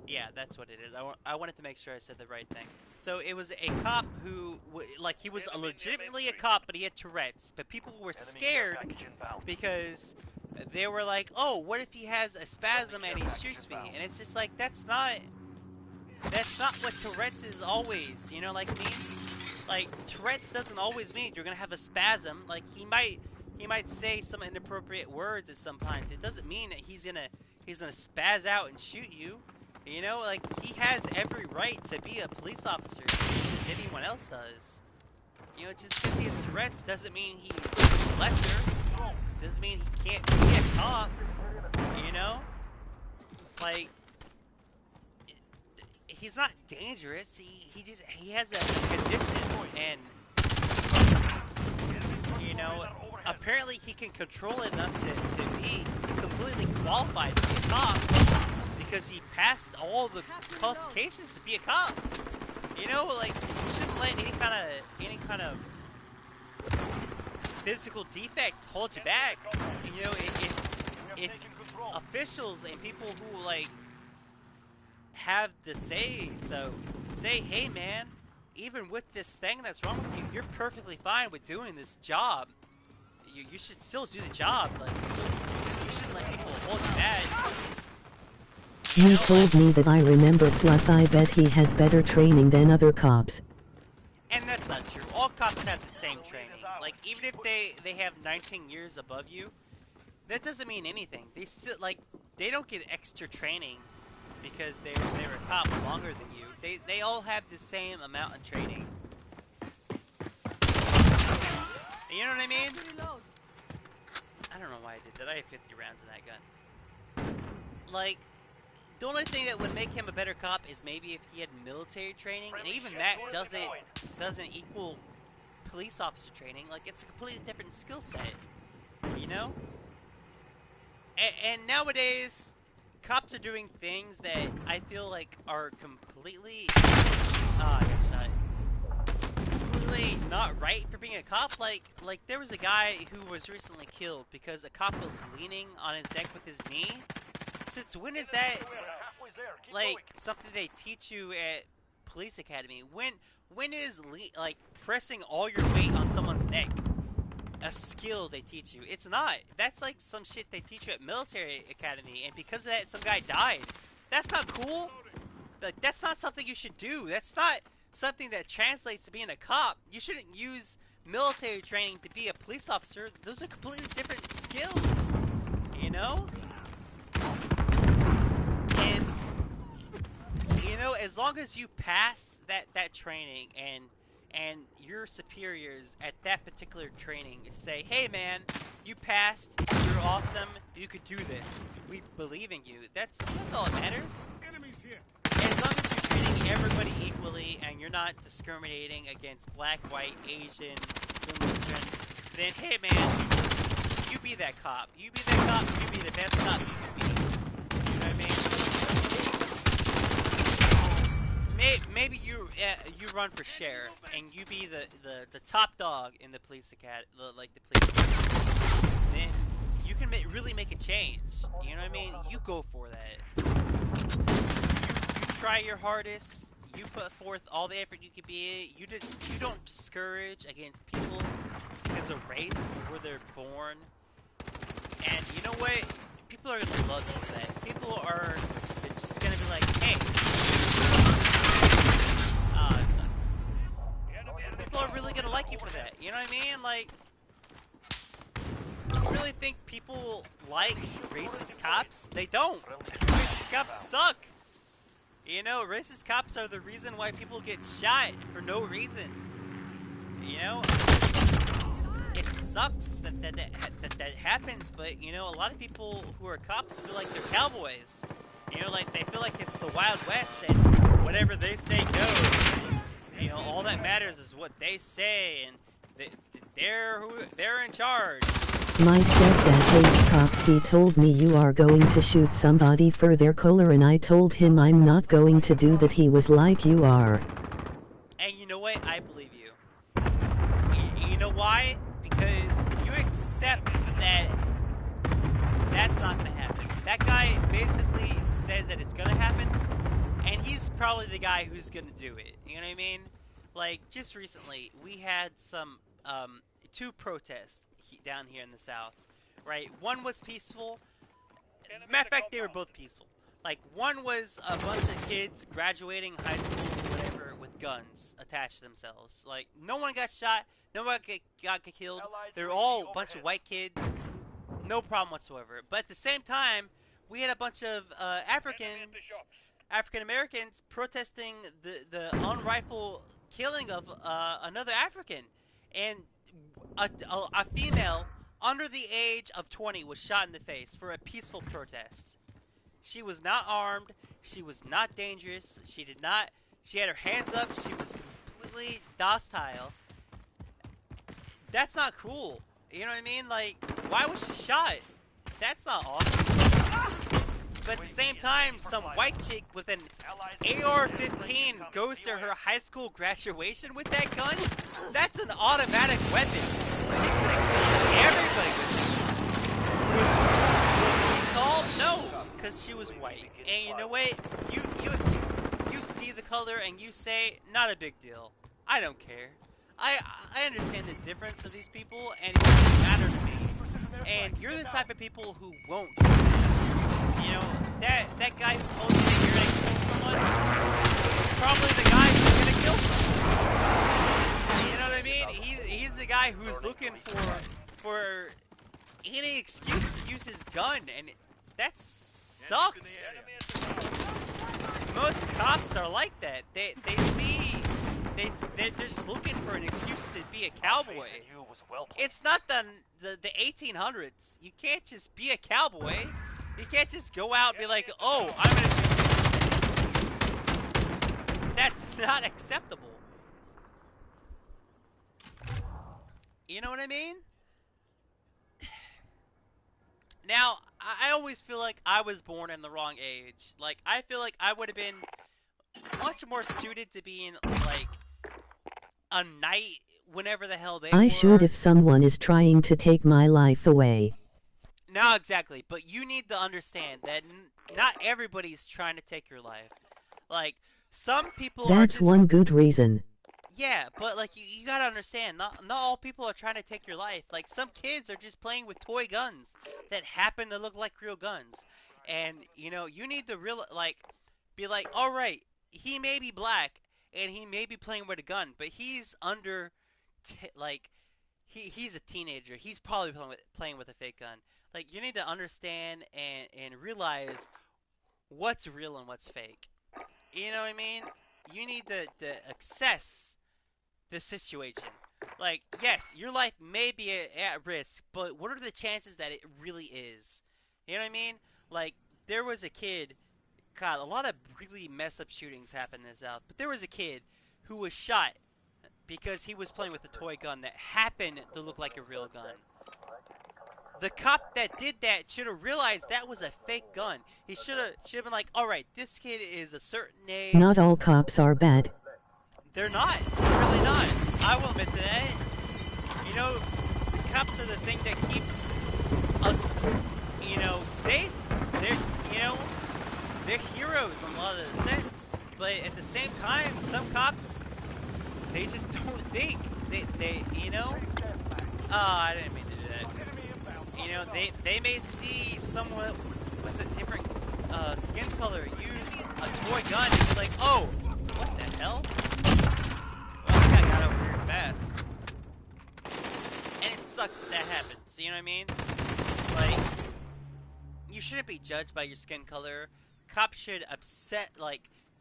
Yeah, that's what it is. I wanted to make sure I said the right thing. So it was a cop who, like, he was legitimately a cop, but he had Tourette's. But people were scared because they were like, oh, what if he has a spasm and he shoots me? And it's just like, that's not what Tourette's is always, you know, like, like, Tourette's doesn't always mean you're gonna have a spasm. Like, he might say some inappropriate words at some point. It doesn't mean that he's gonna spaz out and shoot you. You know, like, he has every right to be a police officer, just as anyone else does. You know, just because he has Tourette's doesn't mean he's a lecturer. Doesn't mean he can't be a cop. You know? Like, he's not dangerous. He has a condition, and you know, apparently he can control it enough to be completely qualified to be a cop because he passed all the qualifications to be a cop. You know, like, you shouldn't let any kind of physical defect hold you back. You know, if officials and people who like have the say hey man, even with this thing that's wrong with you, you're perfectly fine with doing this job. You should still do the job. Like, you shouldn't let people hold you back. You told me that I remember, plus I bet he has better training than other cops. And that's not true. All cops have the same training. Like, even if they have 19 years above you, that doesn't mean anything. They still, like, they don't get extra training because they were a cop longer than you. They all have the same amount of training. You know what I mean? I don't know why I did that. I have 50 rounds in that gun. Like, the only thing that would make him a better cop is maybe if he had military training, and even that doesn't equal police officer training. Like, it's a completely different skill set, you know? And nowadays, cops are doing things that I feel like are completely completely not right for being a cop. Like there was a guy who was recently killed because a cop was leaning on his neck with his knee. Since when is that like something they teach you at police academy? When is like pressing all your weight on someone's neck a skill they teach you? It's not. That's like some shit they teach you at military academy, and because of that, some guy died. That's not cool. Like, that's not something you should do. That's not something that translates to being a cop. You shouldn't use military training to be a police officer. Those are completely different skills, you know? And, you know, as long as you pass that training and your superiors at that particular training say, hey man, you passed, you're awesome, you could do this, we believe in you. That's all that matters. Enemies here. As long as you're treating everybody equally and you're not discriminating against black, white, Asian, Muslim, then hey man, you be that cop. You be that cop, you be the best cop you can be. You know what I mean? Maybe you run for sheriff and you be the top dog in the police academy, like the police academy. Then you can really make a change. You know what I mean? You go for that. You try your hardest. You put forth all the effort you can be. You don't discourage against people because of race or where they're born. And you know what? People are gonna love you for that. People are just gonna be like, hey. Ah, that sucks. People are really gonna like you for that. You know what I mean? Like, you really think people like racist cops? They don't. Racist cops suck. You know, racist cops are the reason why people get shot for no reason. You know, it sucks that happens, but you know, a lot of people who are cops feel like they're cowboys. You know, like they feel like it's the Wild West, and whatever they say goes. You know, all that matters is what they say, and they're in charge. My stepdad hates cops. He told me you are going to shoot somebody for their color, and I told him I'm not going to do that. He was like, you are. And you know what? I believe you. You know why? Because you accept that that's not going to happen. That guy basically says that it's going to happen, and he's probably the guy who's going to do it. You know what I mean? Like, just recently, we had some, 2 protests down here in the South, right? One was peaceful. Matter of fact, they were both peaceful. Like, one was a bunch of kids graduating high school or whatever with guns attached to themselves. Like, no one got shot, no one got killed. They're all a bunch of white kids, no problem whatsoever. But at the same time, we had a bunch of African Americans protesting the unrightful killing of another African, and a female under the age of 20 was shot in the face for a peaceful protest. She was not armed. She was not dangerous. She had her hands up. She was completely docile. That's not cool. You know what I mean? Like, why was she shot? That's not awesome. But at the same time, some white chick with an AR-15 goes to her high school graduation with that gun? That's an automatic weapon. She could have killed everybody with it. Was called? No, because she was white. And you know what? You see the color and you say, not a big deal. I don't care. I understand the difference of these people, and it doesn't matter to me. And you're the type of people who won't. You know, that guy who told you that you're gonna kill someone is probably the guy who's gonna kill someone. You know what I mean? He's the guy who's looking for any excuse to use his gun, and that sucks. Most cops are like that. They're just looking for an excuse to be a cowboy. It's not the 1800s. You can't just be a cowboy. You can't just go out and be like, oh, I'm gonna shoot. That's not acceptable. You know what I mean? Now, I always feel like I was born in the wrong age. Like, I feel like I would have been much more suited to being, like, a knight whenever the hell they were. I should if someone is trying to take my life away. No, exactly. But you need to understand that not everybody's trying to take your life. Like, some people are That's just... one good reason. Yeah, but, like, you gotta understand, not all people are trying to take your life. Like, some kids are just playing with toy guns that happen to look like real guns. And, you know, you need to be like, alright, he may be black, and he may be playing with a gun, but he's under, he's a teenager. He's probably playing with a fake gun. Like, you need to understand and realize what's real and what's fake. You know what I mean? You need to assess the situation. Like, yes, your life may be at risk, but what are the chances that it really is? You know what I mean? Like, there was a kid, God, a lot of really messed up shootings happen in the South, but there was a kid who was shot because he was playing with a toy gun that happened to look like a real gun. The cop that did that should have realized that was a fake gun. He should have been like, alright, this kid is a certain age. Not all cops are bad. They're not. They're really not. I will admit to that. You know, the cops are the thing that keeps us, you know, safe. They're heroes in a lot of the sense. But at the same time, some cops, they just don't think. They you know? Oh, I didn't mean to do that. You know, they may see someone with a different skin color use a toy gun and be like, oh, what the hell? Well, that guy got over here fast. And it sucks if that happens, you know what I mean? Like, you shouldn't be judged by your skin color. Cops should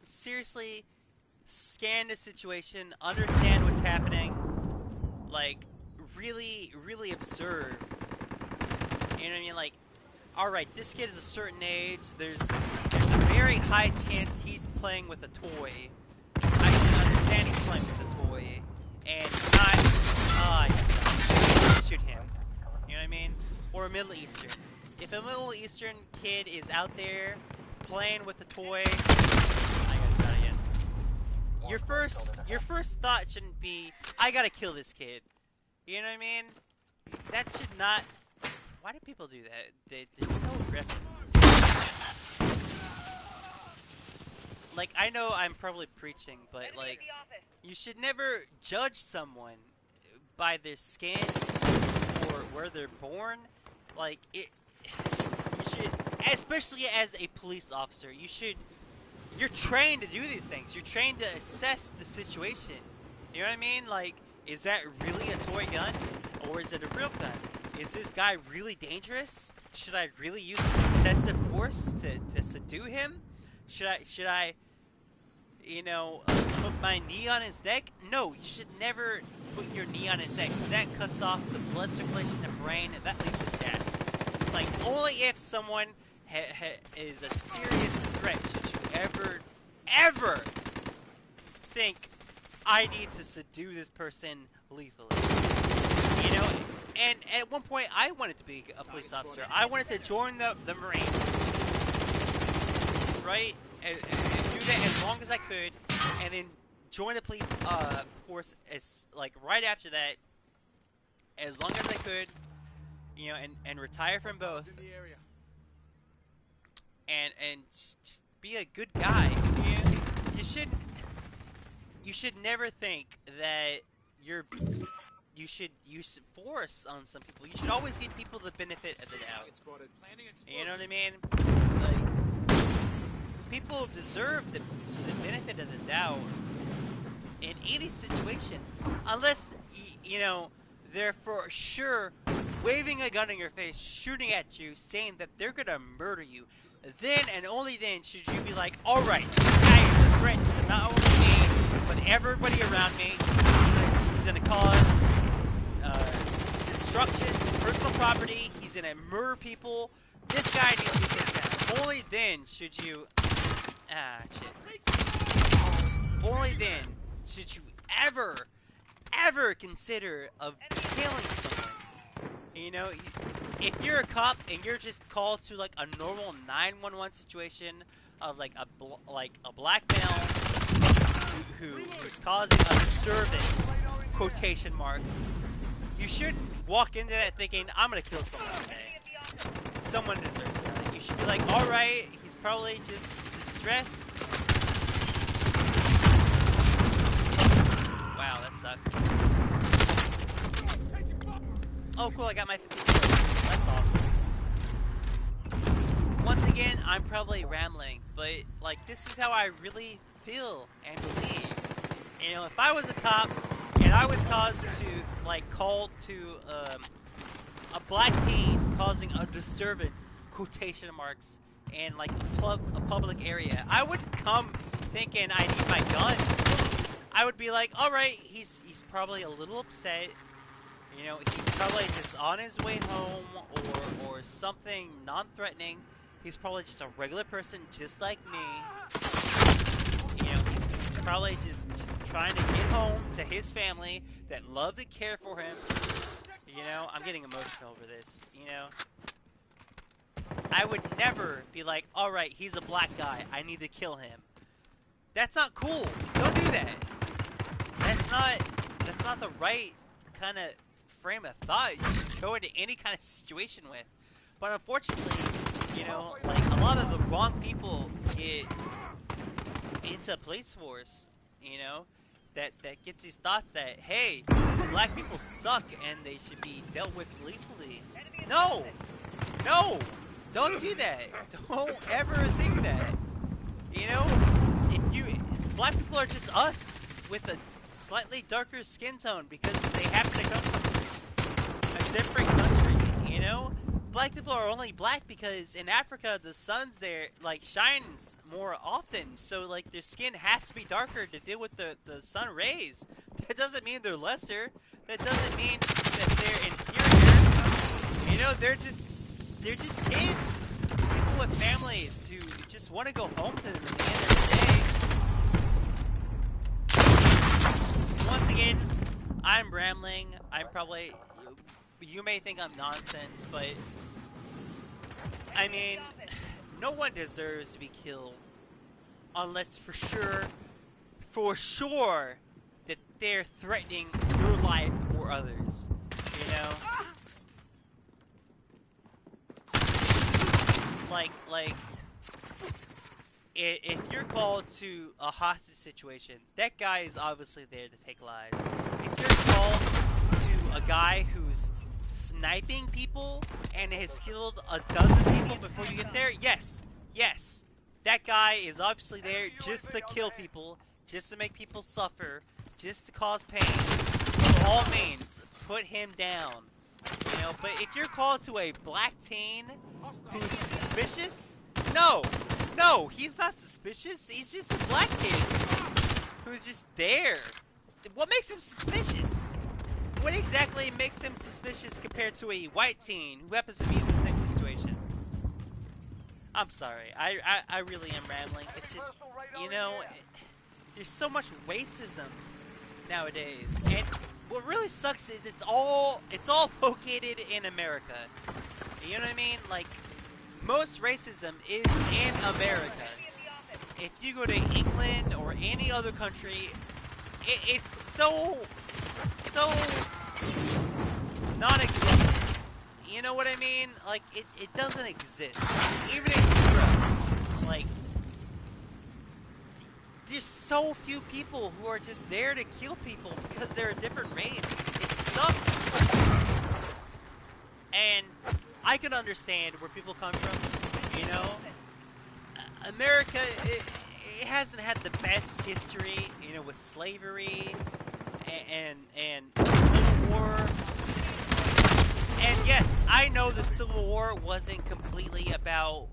seriously scan the situation, understand what's happening, like, really, really observe. You know what I mean? Like, alright, this kid is a certain age, there's a very high chance he's playing with a toy. I can understand he's playing with a toy, and not, shoot him. You know what I mean? Or a Middle Eastern. If a Middle Eastern kid is out there playing with a toy, I gotta start again. Your first thought shouldn't be, I gotta kill this kid. You know what I mean? That should not. Why do people do that? They're so aggressive. Like, I know I'm probably preaching, but like, you should never judge someone by their skin or where they're born. Like, you should, especially as a police officer, you're trained to do these things. You're trained to assess the situation. You know what I mean? Like, is that really a toy gun? Or is it a real gun? Is this guy really dangerous? Should I really use excessive force to subdue him? Should I, you know, put my knee on his neck? No, you should never put your knee on his neck, because that cuts off the blood circulation in the brain, and that leads to death. Like, only if someone is a serious threat should you ever think, I need to subdue this person lethally. You know, and at one point I wanted to be a police officer. I wanted to join the Marines, right? And do that as long as I could, and then join the police force as right after that, as long as I could, you know, and retire from both, and just be a good guy. You should never think that you should use force on some people. You should always give people the benefit of the doubt. You know what I mean? Like, people deserve the benefit of the doubt in any situation, unless you know they're for sure waving a gun in your face, shooting at you, saying that they're gonna murder you. Then and only then should you be like, all right, this guy is a threat, not only me, but everybody around me. He's gonna cause destruction to personal property. He's gonna murder people. This guy needs to be taken down. Only then should you. Only then should you ever consider of killing someone. You know, if you're a cop and you're just called to like a normal 911 situation of like a black male who's causing a disturbance, quotation marks, you shouldn't walk into that thinking, I'm gonna kill someone today. Someone deserves it. You should be like, alright, he's probably just distressed. Wow, that sucks. Oh cool, I got my 50 kills. That's awesome. Once again, I'm probably rambling, but like, this is how I really feel and believe. You know, if I was a cop and I was called to a black teen causing a disturbance, quotation marks, in like a public area, I wouldn't come thinking I need my gun. I would be like, all right, he's probably a little upset. You know, he's probably just on his way home or something non-threatening. He's probably just a regular person just like me. You know, he's probably just trying to get home to his family that love and care for him. You know, I'm getting emotional over this, you know. I would never be like, alright, he's a black guy, I need to kill him. That's not cool. Don't do that. That's not the right kind of frame of thought you should go into any kind of situation with. But unfortunately, you know, like, a lot of the wrong people get into police force, you know, that gets these thoughts that, hey, black people suck and they should be dealt with lethally. No! No! Don't do that! Don't ever think that. You know, black people are just us with a slightly darker skin tone because they happen to come from a different country, you know? Black people are only black because in Africa the sun's there, like, shines more often, so like their skin has to be darker to deal with the sun rays. That doesn't mean they're lesser. That doesn't mean that they're inferior. You know, they're just kids. People with families who just just want to go home to them at the end of the day. Once again, I'm rambling. I'm probably. You may think I'm nonsense, but I mean, no one deserves to be killed unless for sure, that they're threatening your life or others. You know, like if you're called to a hostage situation, that guy is obviously there to take lives. If you're called to a guy who's sniping people and has killed a dozen people before you get there, yes, that guy is obviously there just to kill people, just to make people suffer, just to cause pain. For all means, put him down. You know, but if you're called to a black teen who's suspicious, no, he's not suspicious. He's just a black kid who's just there. What makes him suspicious? What exactly makes him suspicious compared to a white teen who happens to be in the same situation? I'm sorry. I really am rambling. It's just, you know, there's so much racism nowadays, and what really sucks is it's all located in America. You know what I mean? Like, most racism is in America. If you go to England or any other country, it's so non-existent. You know what I mean? Like, it doesn't exist. Even in Europe, like, there's so few people who are just there to kill people because they're a different race. It sucks. And I can understand where people come from, you know? America, it hasn't had the best history, you know, with slavery and Civil War. And yes, I know the Civil War wasn't completely about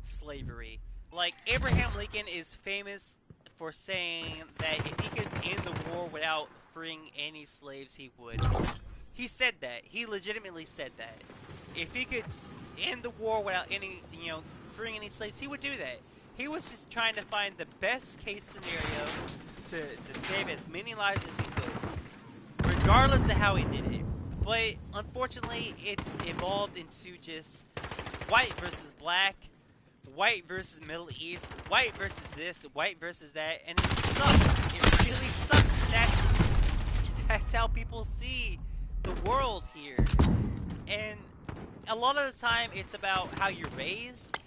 slavery. Like, Abraham Lincoln is famous for saying that if he could end the war without freeing any slaves, he would. He said that. He legitimately said that. If he could end the war without any, you know, freeing any slaves, he would do that. He was just trying to find the best case scenario to save as many lives as he could, regardless of how he did it. But unfortunately, it's evolved into just white versus black, white versus Middle East, white versus this, white versus that, and it sucks. It really sucks. That's how people see the world here. And a lot of the time, it's about how you're raised.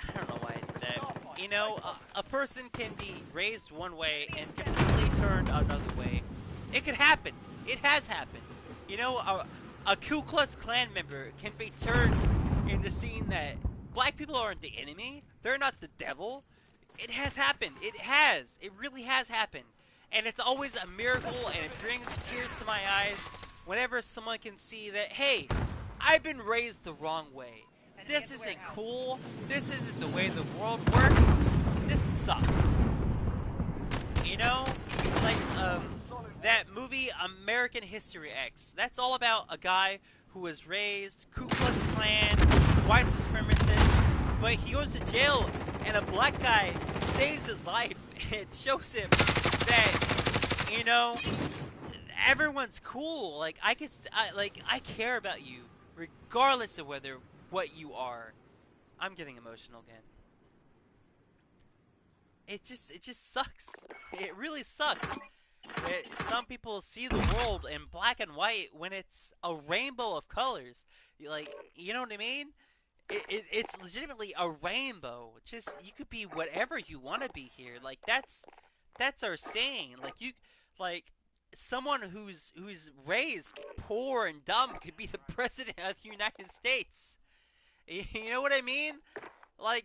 I don't know why I did that. You know, a person can be raised one way and completely turned another way. It could happen. It has happened. You know, a Ku Klux Klan member can be turned into seeing that black people aren't the enemy. They're not the devil. It has happened. It has. It really has happened. And it's always a miracle, and it brings tears to my eyes whenever someone can see that, hey, I've been raised the wrong way. This isn't cool. This isn't the way the world works. This sucks. You know? Like, that movie American History X. That's all about a guy who was raised Ku Klux Klan, white supremacist, but he goes to jail and a black guy saves his life. It shows him that, you know, everyone's cool. Like, I care about you regardless of what you are. I'm getting emotional again. It just sucks. It really sucks. Some people see the world in black and white when it's a rainbow of colors. You know what I mean? It's legitimately a rainbow. Just, you could be whatever you want to be here. Like, that's our saying. Like, someone who's raised poor and dumb could be the president of the United States. You know what I mean? Like,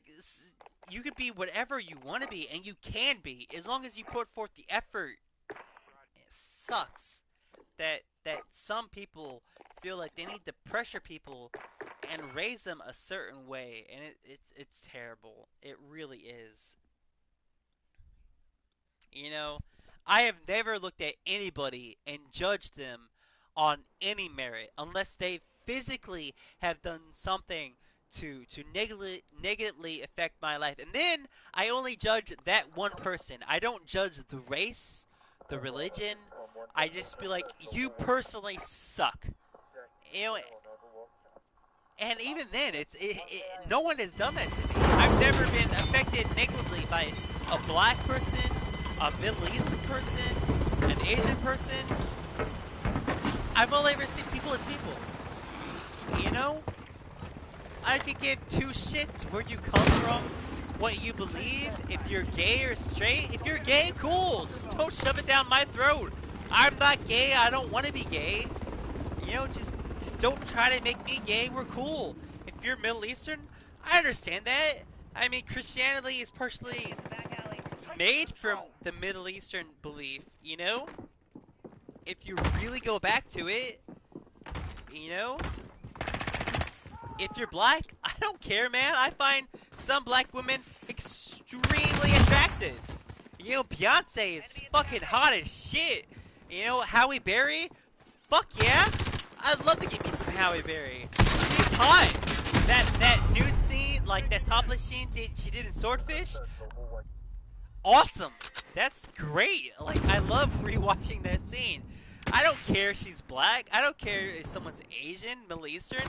you could be whatever you want to be, and you can be, as long as you put forth the effort. It sucks that some people feel like they need to pressure people and raise them a certain way, and it's terrible. It really is. You know, I have never looked at anybody and judged them on any merit unless they physically have done something to negatively affect my life. And then I only judge that one person. I don't judge the race, the religion. I just be like, you personally suck. You know, and even then, no one has done that to me. I've never been affected negatively by a black person, a Middle Eastern person, an Asian person. I've only ever seen people as people. You know? I could give two shits where you come from, what you believe, if you're gay or straight. If you're gay, cool. Just don't shove it down my throat. I'm not gay. I don't want to be gay. You know, just don't try to make me gay. We're cool. If you're Middle Eastern, I understand that. I mean, Christianity is partially Back alley. made from the Middle Eastern belief, you know? If you really go back to it, you know? If you're black, I don't care, man. I find some black women extremely attractive. You know, Beyonce is fucking hot as shit. You know, Halle Berry, fuck yeah. I'd love to get me some Halle Berry. She's hot. That nude scene, like that topless scene she did in Swordfish, awesome. That's great. Like, I love rewatching that scene. I don't care if she's black. I don't care if someone's Asian, Middle Eastern.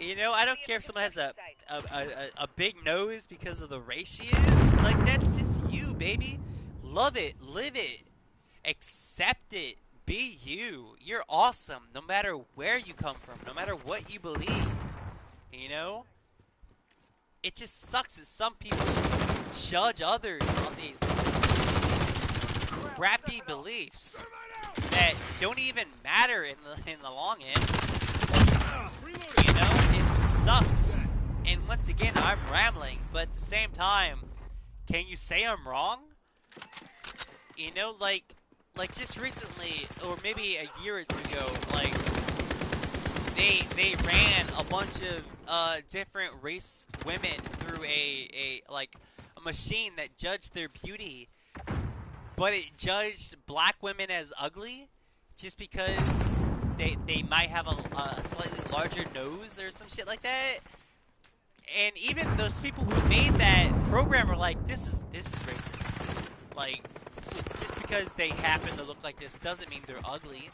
You know, I don't care if someone has a big nose because of the race she is. Like, that's just you, baby. Love it. Live it. Accept it. Be you. You're awesome no matter where you come from, no matter what you believe. You know? It just sucks that some people judge others on these crappy beliefs that don't even matter in the long end. You know, it sucks. And once again, I'm rambling, but at the same time, can you say I'm wrong? You know, like just recently, or maybe a year or two ago, like they ran a bunch of different race women through a machine that judged their beauty, but it judged black women as ugly just because they might have a slightly larger nose or some shit like that. And even those people who made that program were like, this is racist. Like, just because they happen to look like this doesn't mean they're ugly.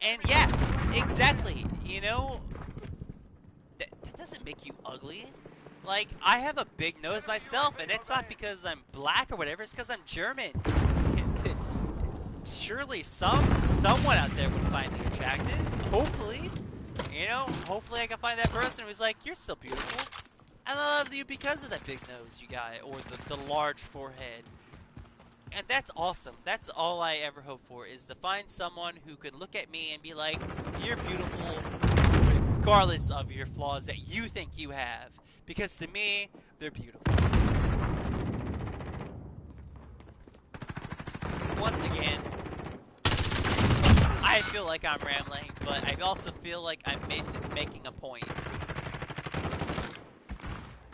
And yeah, exactly. You know, that doesn't make you ugly. Like, I have a big nose myself, and it's not because I'm black or whatever. It's because I'm German. Surely someone out there would find me attractive. Hopefully, you know, hopefully I can find that person who's like, you're still beautiful. I love you because of that big nose you got, or the large forehead. And that's awesome. That's all I ever hope for, is to find someone who could look at me and be like, you're beautiful regardless of your flaws that you think you have. Because to me, they're beautiful. Once again, I feel like I'm rambling, but I also feel like I'm making a point.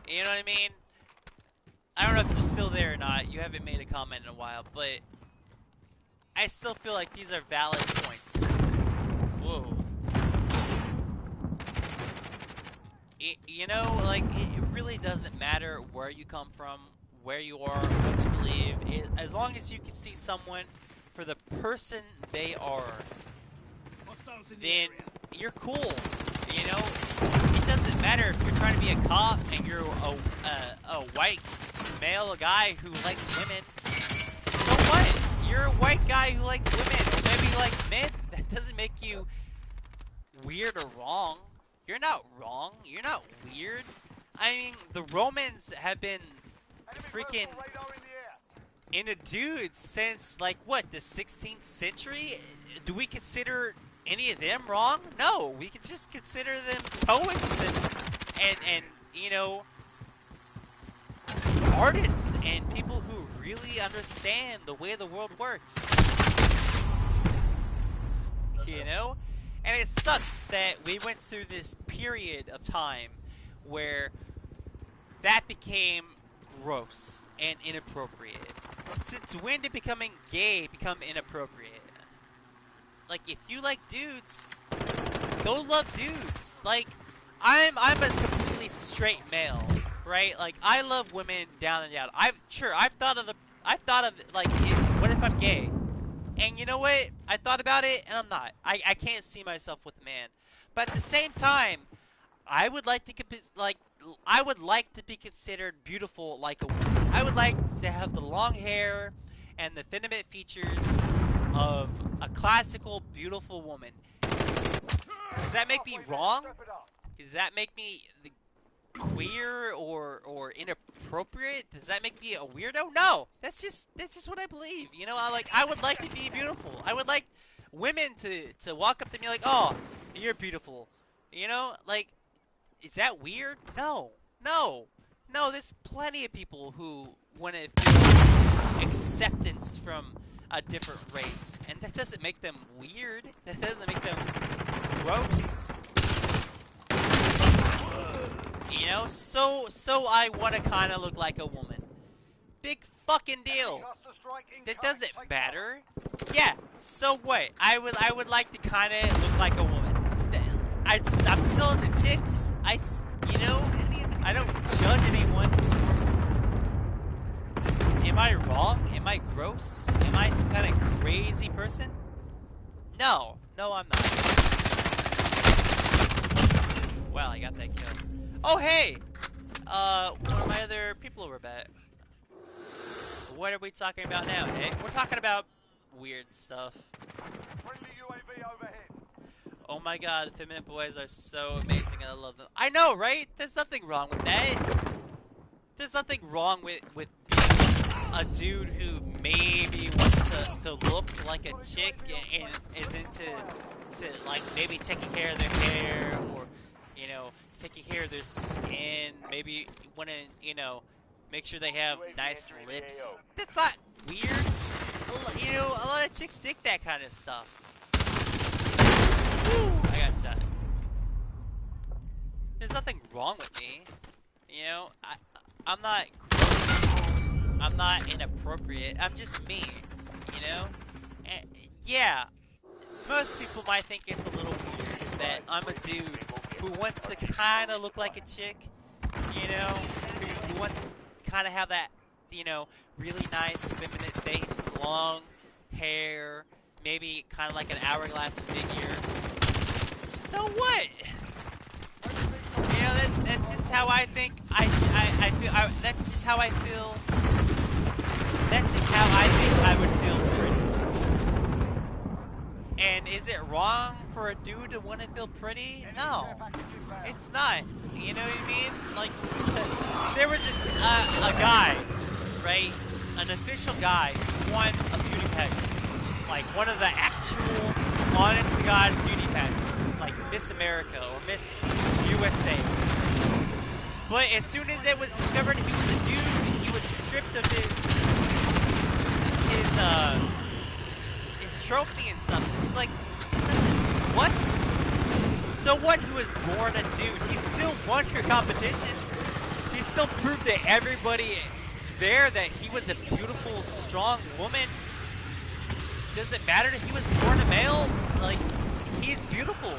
You know what I mean? I don't know if you're still there or not. You haven't made a comment in a while, but I still feel like these are valid points. Whoa. You know, like, it really doesn't matter where you come from, where you are, what you believe. As long as you can see someone for the person they are, then you're cool. You know, it doesn't matter if you're trying to be a cop and you're a white male guy who likes women. So what? You're a white guy who likes women, or maybe you like men. That doesn't make you weird or wrong. You're not wrong. You're not weird. I mean, the Romans have been freaking into dudes since, like, what, the 16th century? Do we consider any of them wrong? No, we can just consider them poets and you know, artists and people who really understand the way the world works. You know? And it sucks that we went through this period of time where that became gross and inappropriate. Since when did becoming gay become inappropriate? Like, if you like dudes, go love dudes. Like, I'm a completely straight male, right? Like I love women down and out. I've thought of like what if I'm gay? And you know what? I thought about it and I'm not. I can't see myself with a man. But at the same time, I would like to I would like to be considered beautiful like a woman. I would like to have the long hair and the feminine features of a classical beautiful woman. Does that make me wrong? Does that make me queer or inappropriate? Does that make me a weirdo? No. That's just what I believe. You know, I would like to be beautiful. I would like women to walk up to me like, "Oh, you're beautiful." You know, like is that weird? No. No. No, there's plenty of people who want to feel acceptance from a different race, and that doesn't make them weird. That doesn't make them gross. You know, so I want to kind of look like a woman. Big fucking deal. That doesn't matter. Yeah. So what? I would like to kind of look like a woman. I'm still into chicks. You know, I don't judge anyone. Am I wrong? Am I gross? Am I some kind of crazy person? No. No, I'm not. Wow, I got that kill. Oh, hey! One of my other people were back. What are we talking about now, hey? We're talking about weird stuff. Friendly UAV overhead. Oh my god, feminine boys are so amazing and I love them. I know, right? There's nothing wrong with that. There's nothing wrong with being a dude who maybe wants to look like a chick and is into like maybe taking care of their hair or, you know, taking care of their skin. Maybe want to, you know, make sure they have nice lips. That's not weird. You know, a lot of chicks dig that kind of stuff. I got shot. There's nothing wrong with me. You know, I'm not gross. I'm not inappropriate. I'm just me. You know? And, yeah, most people might think it's a little weird that I'm a dude who wants to kind of look like a chick. You know? Who wants to kind of have that, you know, really nice feminine face, long hair, maybe kind of like an hourglass figure. So what? You know, that's just how I think. I feel. That's just how I feel. That's just how I think I would feel pretty. And is it wrong for a dude to want to feel pretty? No, it's not. You know what I mean? Like, there was a guy, right? An official guy who won a beauty pageant. Like, one of the actual, honest to God beauty pageants. Like Miss America or Miss USA. But as soon as it was discovered he was a dude, he was stripped of his trophy and stuff. It's like, what? So what? He was born a dude. He still won your competition. He still proved to everybody there that he was a beautiful, strong woman. Does it matter that he was born a male? Like, he's beautiful.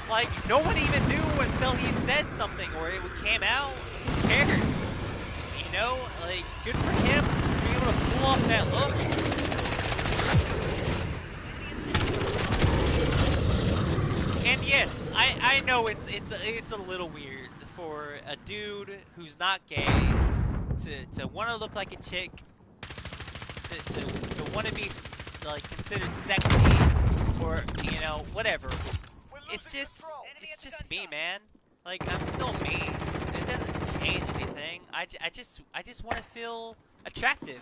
Like, no one even knew until he said something or it came out. Who cares? You know, like, good for him to be able to pull off that look. And yes, I know it's a little weird for a dude who's not gay to want to look like a chick, to want to be like considered sexy or, you know, whatever. It's just me, man. Like, I'm still me. It doesn't change anything. I just want to feel attractive.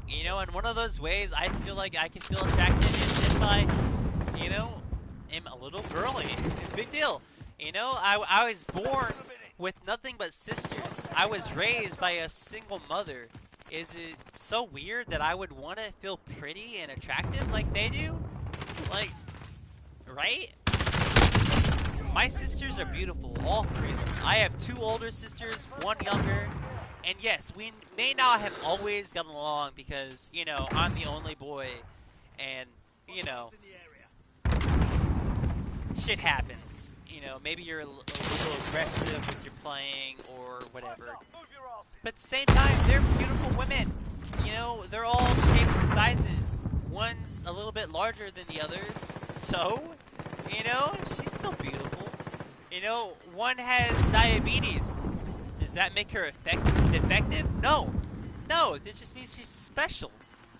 You know, and one of those ways I feel like I can feel attractive is if I, you know, am a little girly. Big deal. You know, I was born with nothing but sisters. I was raised by a single mother. Is it so weird that I would want to feel pretty and attractive like they do? Like, right? My sisters are beautiful, all three of them. I have two older sisters, one younger. And yes, we may not have always gotten along because, you know, I'm the only boy. And, you know, shit happens. Maybe you're a little aggressive with your playing or Time's whatever. up. Move your asses. But at the same time, they're beautiful women. They're all shapes and sizes. One's a little bit larger than the others, so, she's still beautiful. One has diabetes. Does that make her defective? No. No, that just means she's special.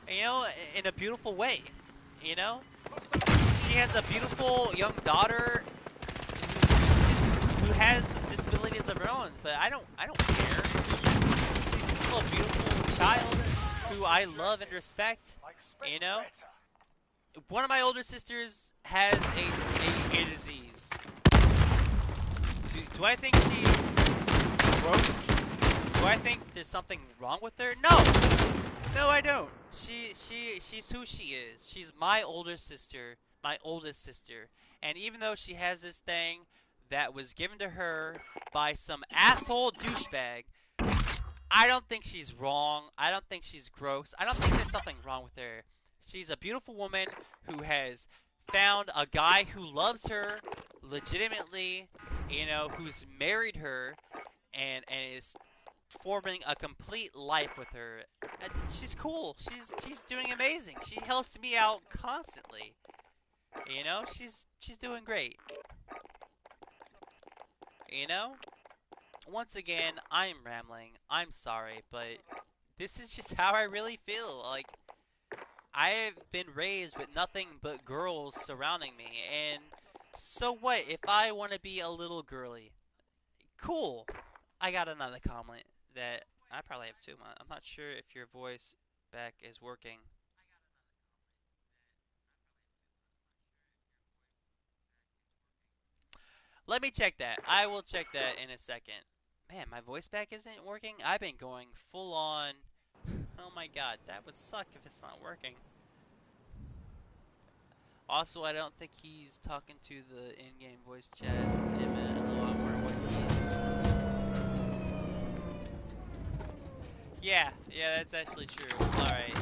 You know, in a beautiful way. You know? She has a beautiful young daughter who has disabilities of her own, but I don't care. She's still a beautiful child who I love and respect. I expect You know? better. One of my older sisters has a disease. Do I think she's gross? Do I think there's something wrong with her? No! No, I don't. She's who she is. She's my older sister, my oldest sister. And even though she has this thing that was given to her by some asshole douchebag, I don't think she's wrong. I don't think she's gross. I don't think there's something wrong with her. She's a beautiful woman who has found a guy who loves her legitimately, who's married her and is forming a complete life with her. She's cool. She's doing amazing. She helps me out constantly. She's doing great. You know? Once again, I'm rambling. I'm sorry, but this is just how I really feel. Like, I've been raised with nothing but girls surrounding me, and so what if I want to be a little girly? Cool. I got another comment that I probably have two. I'm not sure if your voice back is working. Let me check that. I will check that in a second. Man, my voice back isn't working? I've been going full on. Oh my god, that would suck if it's not working. Also, I don't think he's talking to the in-game voice chat. In a minute, although I wonder what he is. Yeah, that's actually true. Alright,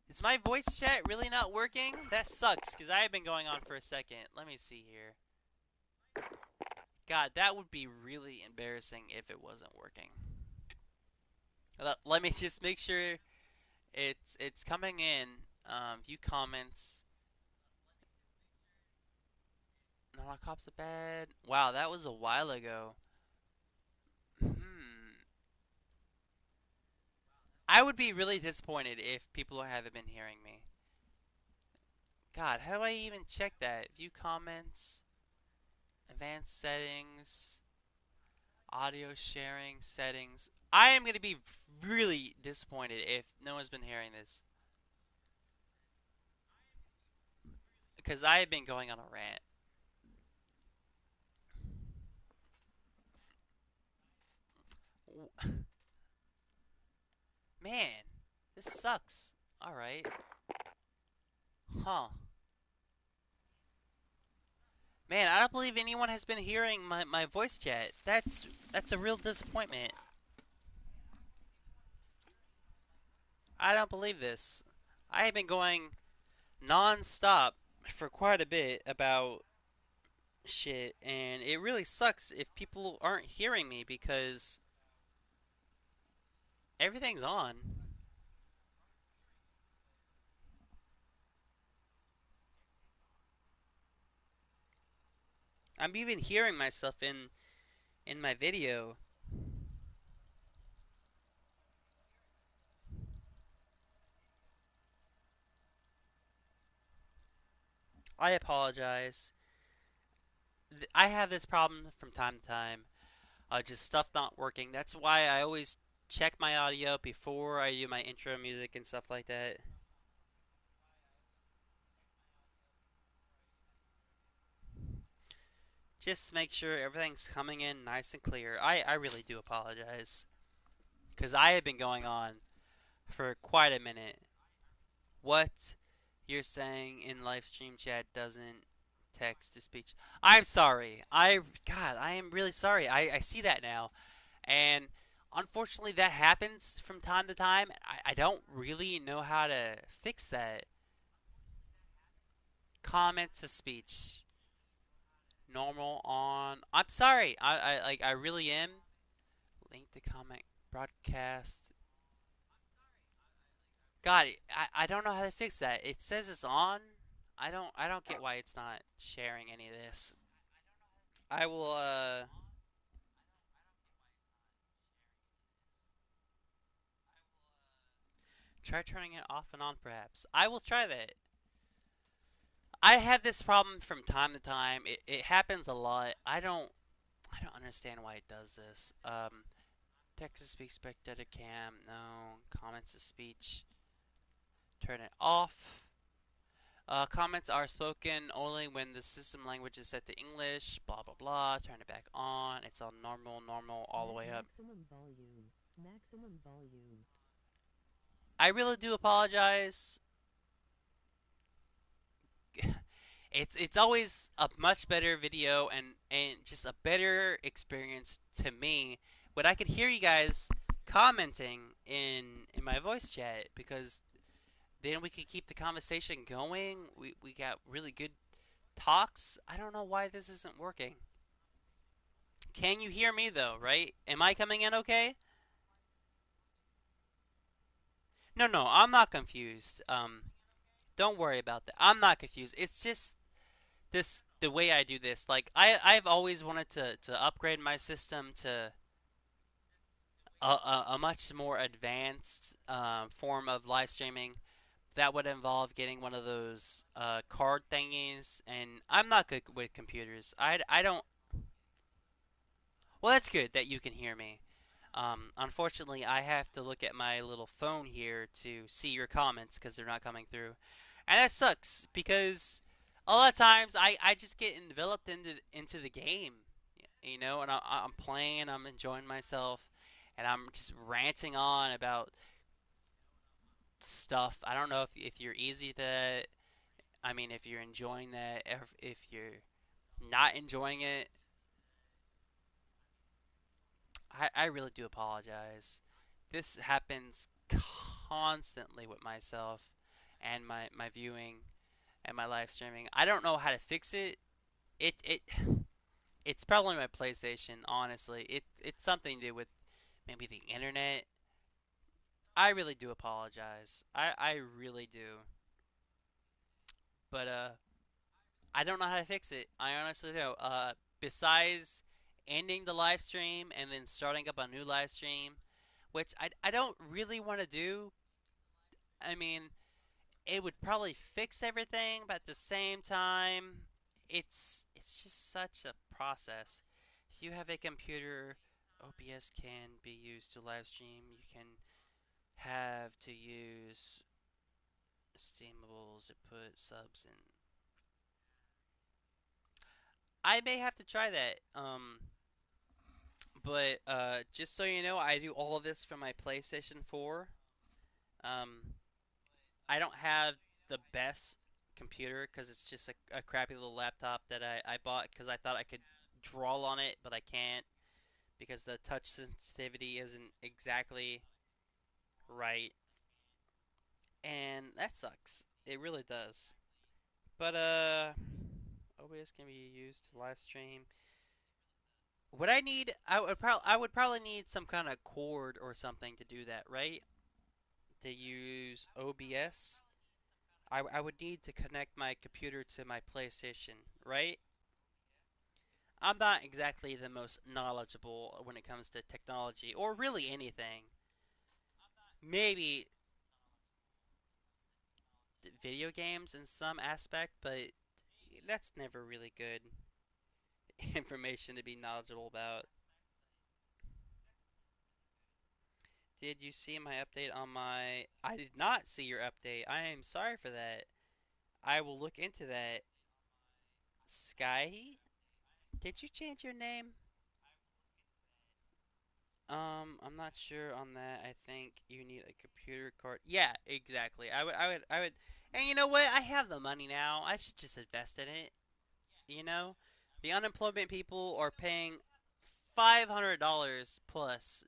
is my voice chat really not working? That sucks, because I have been going on for a second. Let me see here. God, that would be really embarrassing if it wasn't working. Let me just make sure it's coming in. View comments. No, cops are bad. Wow, that was a while ago. Hmm. I would be really disappointed if people haven't been hearing me. God, how do I even check that? View comments, advanced settings, audio sharing settings. I am going to be really disappointed if no one's been hearing this. Because I have been going on a rant. Man, this sucks. Alright. Huh. Man, I don't believe anyone has been hearing my voice chat. That's a real disappointment. I don't believe this. I have been going non-stop for quite a bit about shit, and it really sucks if people aren't hearing me because everything's on. I'm even hearing myself in my video. I apologize. I have this problem from time to time. Just stuff not working. That's why I always check my audio before I do my intro music and stuff like that. Just to make sure everything's coming in nice and clear. I really do apologize. Because I have been going on for quite a minute. What you're saying in live stream chat doesn't text to speech. I'm sorry. God, I am really sorry. I see that now. And unfortunately, that happens from time to time. I don't really know how to fix that. comment to speech. Normal on. I'm sorry. I really am. Link to comment broadcast. God, I don't know how to fix that. It says it's on. I don't get why it's not sharing any of this. I will try turning it off and on perhaps. I will try that. I have this problem from time to time. It happens a lot. I don't understand why it does this. Text to speech spectator cam, no. Comments to speech. Turn it off. Comments are spoken only when the system language is set to English. Blah blah blah. Turn it back on. It's on normal, normal all the way up. Maximum volume. Maximum volume. I really do apologize. It's always a much better video and just a better experience to me when I could hear you guys commenting in my voice chat because then we could keep the conversation going. We got really good talks. I don't know why this isn't working. Can you hear me though, right? Am I coming in okay? No, I'm not confused. Don't worry about that. I'm not confused. It's just the way I do this. Like I've always wanted to upgrade my system to a much more advanced form of live streaming that would involve getting one of those card thingies. And I'm not good with computers. I don't. Well, that's good that you can hear me. Unfortunately, I have to look at my little phone here to see your comments because they're not coming through. And that sucks because a lot of times I just get enveloped into the game, and I'm playing, I'm enjoying myself, and I'm just ranting on about stuff. I don't know if you're easy to that. I mean, if you're enjoying that, if you're not enjoying it, I really do apologize. This happens constantly with myself and my viewing and my live streaming. I don't know how to fix it. It it's probably my PlayStation, honestly. It's something to do with maybe the internet. I really do apologize. I really do. But I don't know how to fix it. I honestly do. Besides ending the live stream and then starting up a new live stream, which I don't really want to do. I mean, it would probably fix everything, but at the same time, it's just such a process. If you have a computer, OBS can be used to live stream. You can have to use steamables to put subs in. I may have to try that. But just so you know, I do all of this from my PlayStation 4. Um, I don't have the best computer because it's just a crappy little laptop that I bought because I thought I could draw on it, but I can't because the touch sensitivity isn't exactly right, and that sucks. It really does. But OBS can be used to live stream. Would I need? I would probably need some kind of cord or something to do that, right? To use OBS. I would need to connect my computer to my PlayStation, right? I'm not exactly the most knowledgeable when it comes to technology or really anything. Maybe video games in some aspect, but that's never really good information to be knowledgeable about. Did you see my update on my... I did not see your update. I am sorry for that. I will look into that. Sky? Did you change your name? I'm not sure on that. I think you need a computer card. Yeah, exactly. I would. And you know what? I have the money now. I should just invest in it. You know, the unemployment people are paying $500 plus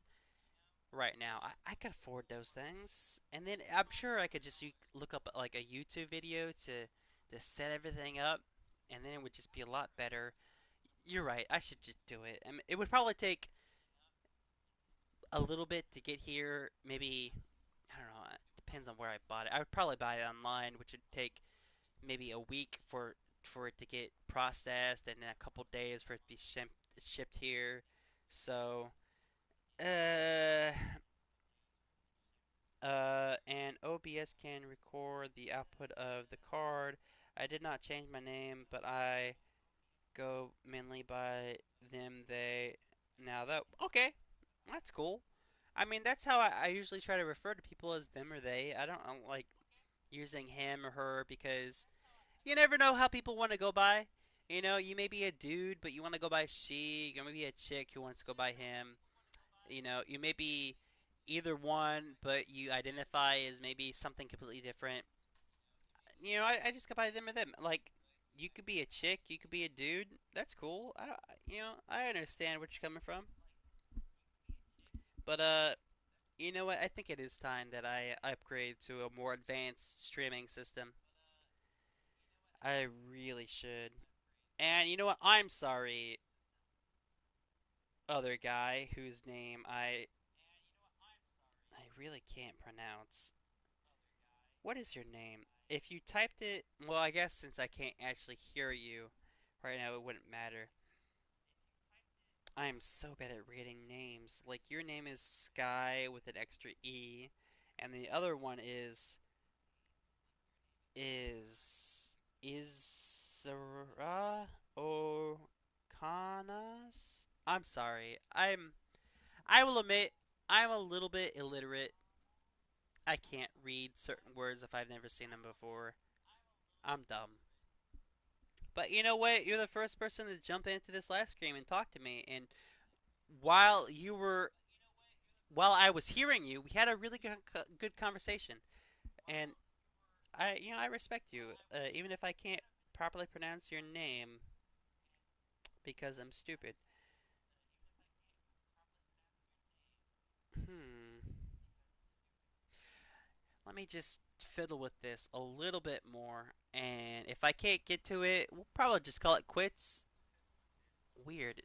right now. I could afford those things, and then I'm sure I could just look up like a YouTube video to set everything up, and then it would just be a lot better. You're right. I should just do it. I mean, it would probably take a little bit to get here. Maybe I don't know. It depends on where I bought it. I would probably buy it online, which would take maybe a week for it to get processed, and then a couple days for it to be shipped here. So, uh, and OBS can record the output of the card. I did not change my name, but I go mainly by them, they. Now that, okay, that's cool. I mean, that's how I usually try to refer to people as them or they. I don't like using him or her because you never know how people want to go by. You know, you may be a dude, but you want to go by she. You may be a chick who wants to go by him. You know, you may be either one, but you identify as maybe something completely different. You know, I just go by them or them. Like, you could be a chick, you could be a dude. That's cool. I understand where you're coming from. But you know what? I think it is time that I upgrade to a more advanced streaming system. I really should. And you know what? I'm sorry, other guy whose name I really can't pronounce. What is your name? If you typed it, well, I guess since I can't actually hear you right now, it wouldn't matter. I am so bad at reading names. Like your name is Sky with an extra E, and the other one is Isra Okanas. I'm sorry. I will admit I'm a little bit illiterate. I can't read certain words if I've never seen them before. I'm dumb. But you know what? You're the first person to jump into this live stream and talk to me. And while you were, while I was hearing you, we had a really good conversation. And I respect you, even if I can't properly pronounce your name because I'm stupid. Hmm. Let me just fiddle with this a little bit more. And if I can't get to it, we'll probably just call it quits. Weird.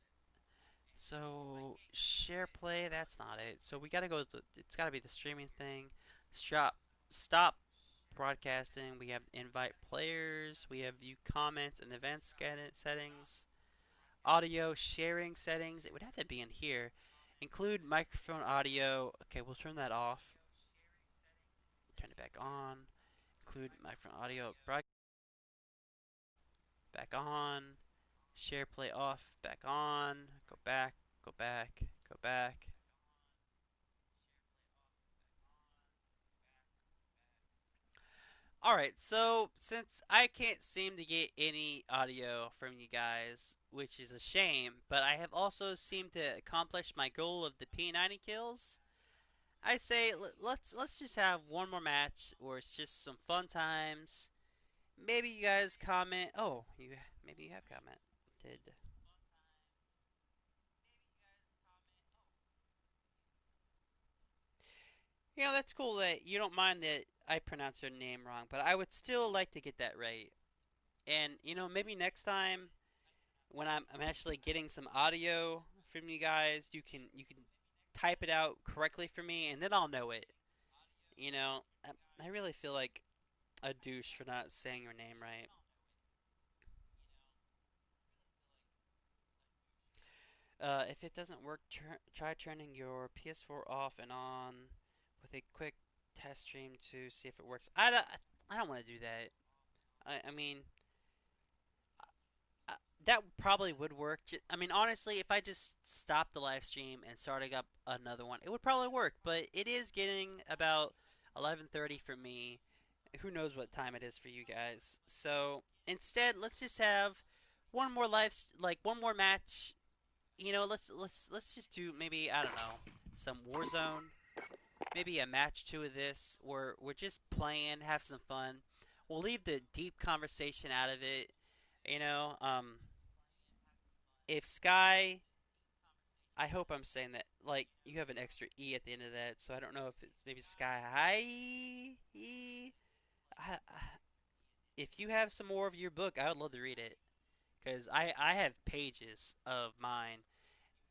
So share play, that's not it. So we gotta go. It's gotta be the streaming thing. Stop broadcasting. We have invite players. We have view comments and event settings. Audio sharing settings. It would have to be in here. Include microphone audio. Okay, we'll turn that off. Turn it back on. Include microphone audio. Back on. Share play off. Back on. Go back. Go back. Go back. Alright, so since I can't seem to get any audio from you guys, which is a shame, but I have also seemed to accomplish my goal of the P90 kills, I say let's just have one more match where it's just some fun times. Maybe you guys comment. Oh, you maybe you have commented. You know, that's cool that you don't mind that I pronounce your name wrong, but I would still like to get that right. And you know, maybe next time when I'm actually getting some audio from you guys, you can type it out correctly for me, and then I'll know it. You know, I really feel like a douche for not saying your name right. If it doesn't work, try turning your PS4 off and on with a quick test stream to see if it works. I don't want to do that. I mean, uh, that probably would work. I mean, honestly, if I just stopped the live stream and started up another one, it would probably work. But it is getting about 11:30 for me. Who knows what time it is for you guys? So instead, let's just have one more like one more match. You know, let's just do maybe I don't know some Warzone, maybe a match two of this, or we're just playing, have some fun. We'll leave the deep conversation out of it. You know, if Sky, I hope I'm saying that like you have an extra E at the end of that, so I don't know if it's maybe Sky High E. if you have some more of your book, I would love to read it. Because I have pages of mine,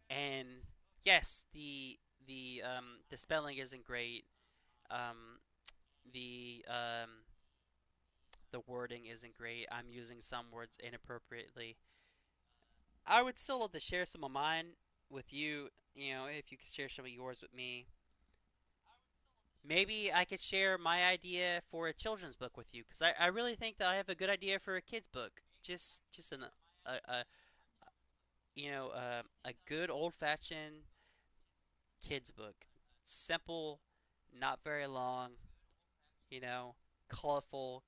and yes, the spelling isn't great. Um, the wording isn't great. I'm using some words inappropriately. I would still love to share some of mine with you. You know, if you could share some of yours with me. Maybe I could share my idea for a children's book with you, because I really think that I have a good idea for a kid's book. Just a a good old-fashioned kids book. Simple, not very long, you know, colorful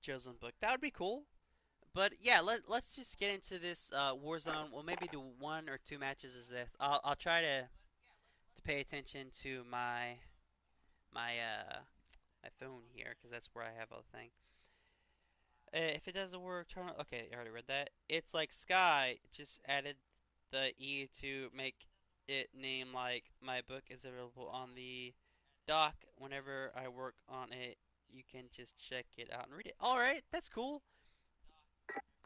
children's book. That would be cool. But yeah, let's just get into this Warzone. We'll maybe do one or two matches as this. I'll try to pay attention to my my phone here because that's where I have all the thing. If it doesn't work, turn on. Okay, I already read that. It's like Sky. Just added the E to make it name like my book is available on the doc. Whenever I work on it, you can just check it out and read it. All right, that's cool.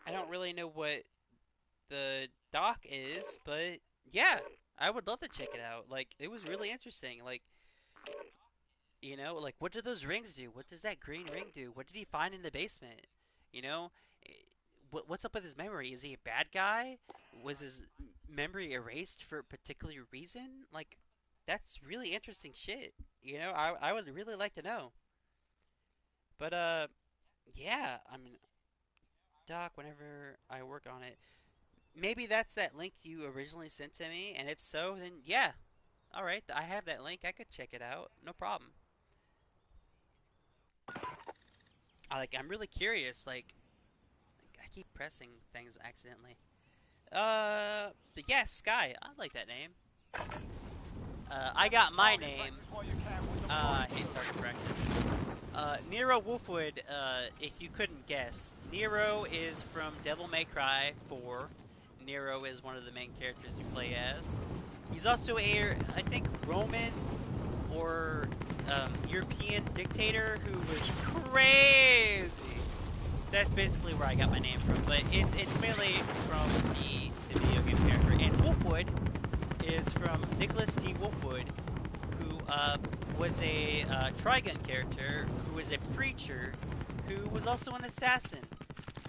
I don't really know what the doc is, but yeah, I would love to check it out. Like, it was really interesting. Like, like what do those rings do? What does that green ring do? What did he find in the basement? You know, Eh, what's up with his memory? Is he a bad guy? Was his memory erased for a particular reason? Like, that's really interesting shit. I would really like to know. But yeah, I mean, doc, whenever I work on it, maybe that's that link you originally sent to me, and if so, then yeah. All right, I have that link. I could check it out. No problem. I'm really curious. I keep pressing things accidentally. But yeah, Sky. I like that name. I got my Target name. practice while you can with the I prize hate pool. target practice. Nero-wolfwood. If you couldn't guess, Nero is from Devil May Cry 4. Nero is one of the main characters you play as. He's also I think, Roman or European dictator who was crazy. That's basically where I got my name from, but it's mainly from the video game character. And Wolfwood is from Nicholas T. Wolfwood, who was a Trigun character, who was a preacher, who was also an assassin.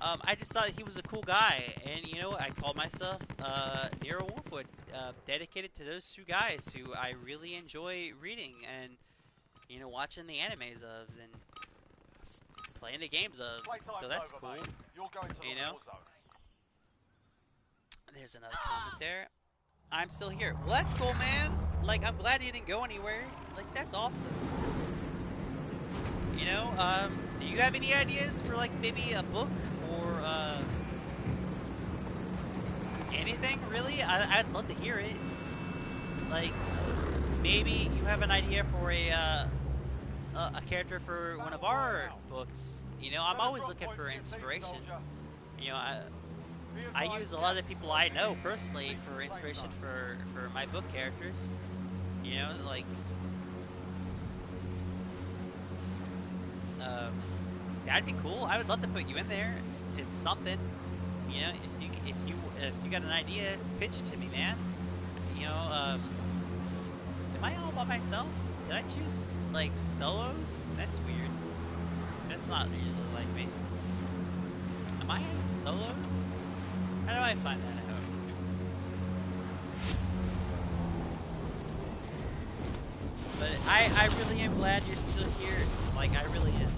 I just thought he was a cool guy, and I called myself nero-wolfwood, dedicated to those two guys who I really enjoy reading and watching the animes of and playing the games of. So Playtime's that's over, cool. mate. You're going to the You war know, zone. there's another comment there. I'm still here. Well, that's cool, man. Like, I'm glad you didn't go anywhere. Like, that's awesome. Do you have any ideas for like maybe a book or anything really? I'd love to hear it. Like, maybe you have an idea for a character for one of our books. I'm Set a always drop looking point for for your team, inspiration. soldier. You know, I Be I advised, use a lot of gas the is people I closing know in. personally Proceed to for the safe inspiration zone. for my book characters. Like um, that'd be cool. I would love to put you in there. It's something. If you got an idea, pitch it to me, man. Am I all by myself? Did I choose like solos? That's weird. That's not usually like me. Am I in solos? How do I find that out? But I really am glad you're still here. Like, I really am.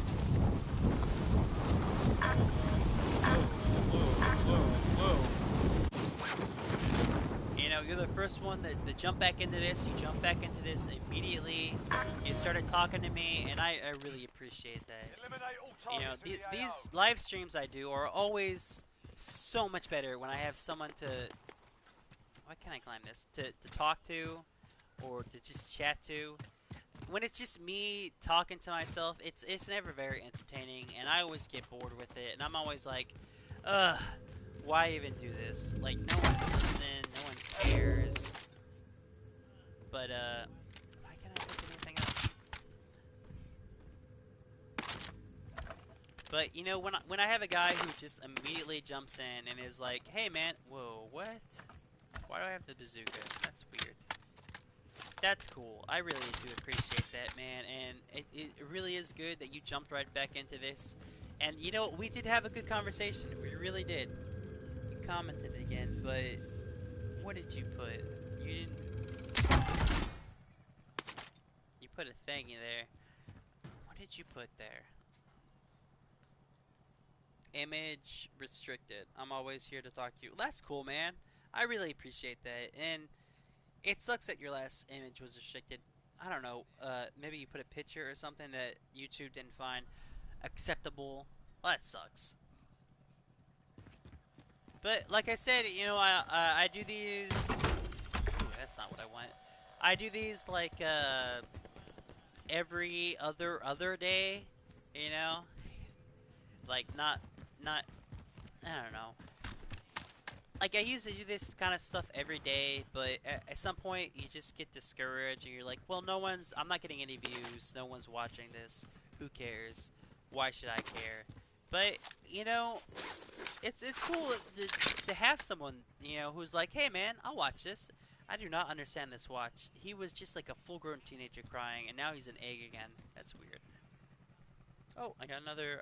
You're the first one that jump back into this. You jump back into this immediately. You started talking to me, and I really appreciate that. Eliminate all targets in the These AO. live streams I do are always so much better when I have someone to. Why can't I climb this? To talk to, or to just chat to. When it's just me talking to myself, it's never very entertaining, and I always get bored with it, and I'm always like, ugh, why even do this? Like, no one's listening, no one cares. But why can't I pick anything up? But you know, when I have a guy who just immediately jumps in and is like, "Hey man, whoa, what? Why do I have the bazooka? That's weird." That's cool. I really do appreciate that, man, and it really is good that you jumped right back into this. And you know, we did have a good conversation. We really did. You commented again, but what did you put? You didn't. You put a thingy there. What did you put there? Image restricted. I'm always here to talk to you. That's cool, man. I really appreciate that. And it sucks that your last image was restricted. I don't know. Maybe you put a picture or something that YouTube didn't find acceptable. Well, that sucks. But like I said, you know, I do these. Ooh, that's not what I want. I do these like every other day. You know, like not I don't know. Like I used to do this kind of stuff every day, but at some point you just get discouraged and you're like, well, I'm not getting any views, no one's watching this, who cares? Why should I care? But you know, it's cool to have someone who's like, hey man, I'll watch this. I do not understand this watch. He was just like a full-grown teenager crying, and now he's an egg again. That's weird. Oh, I got another.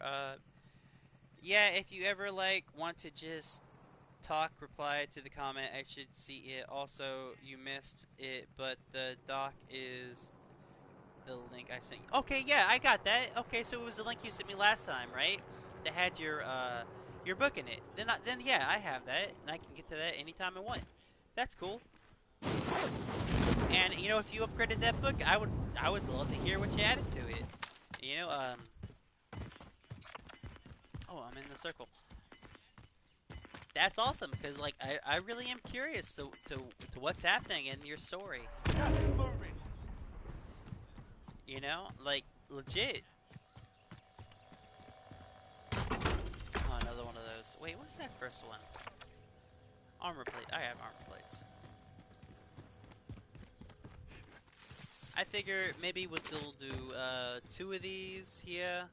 Yeah, if you ever like want to just talk, reply to the comment. I should see it. Also, you missed it, but the doc is the link I sent you. Okay, yeah, I got that. Okay, so it was the link you sent me last time, right? That had your book in it. Then yeah, I have that, and I can get to that anytime I want. That's cool. And you know, if you upgraded that book, I would love to hear what you added to it. You know, oh, I'm in the circle. That's awesome because like I really am curious to what's happening in your story. Gas is moving. You know, like legit. Oh, another one of those. Wait, what's that first one? Armor plate. I have armor plates. I figure maybe we'll do two of these here.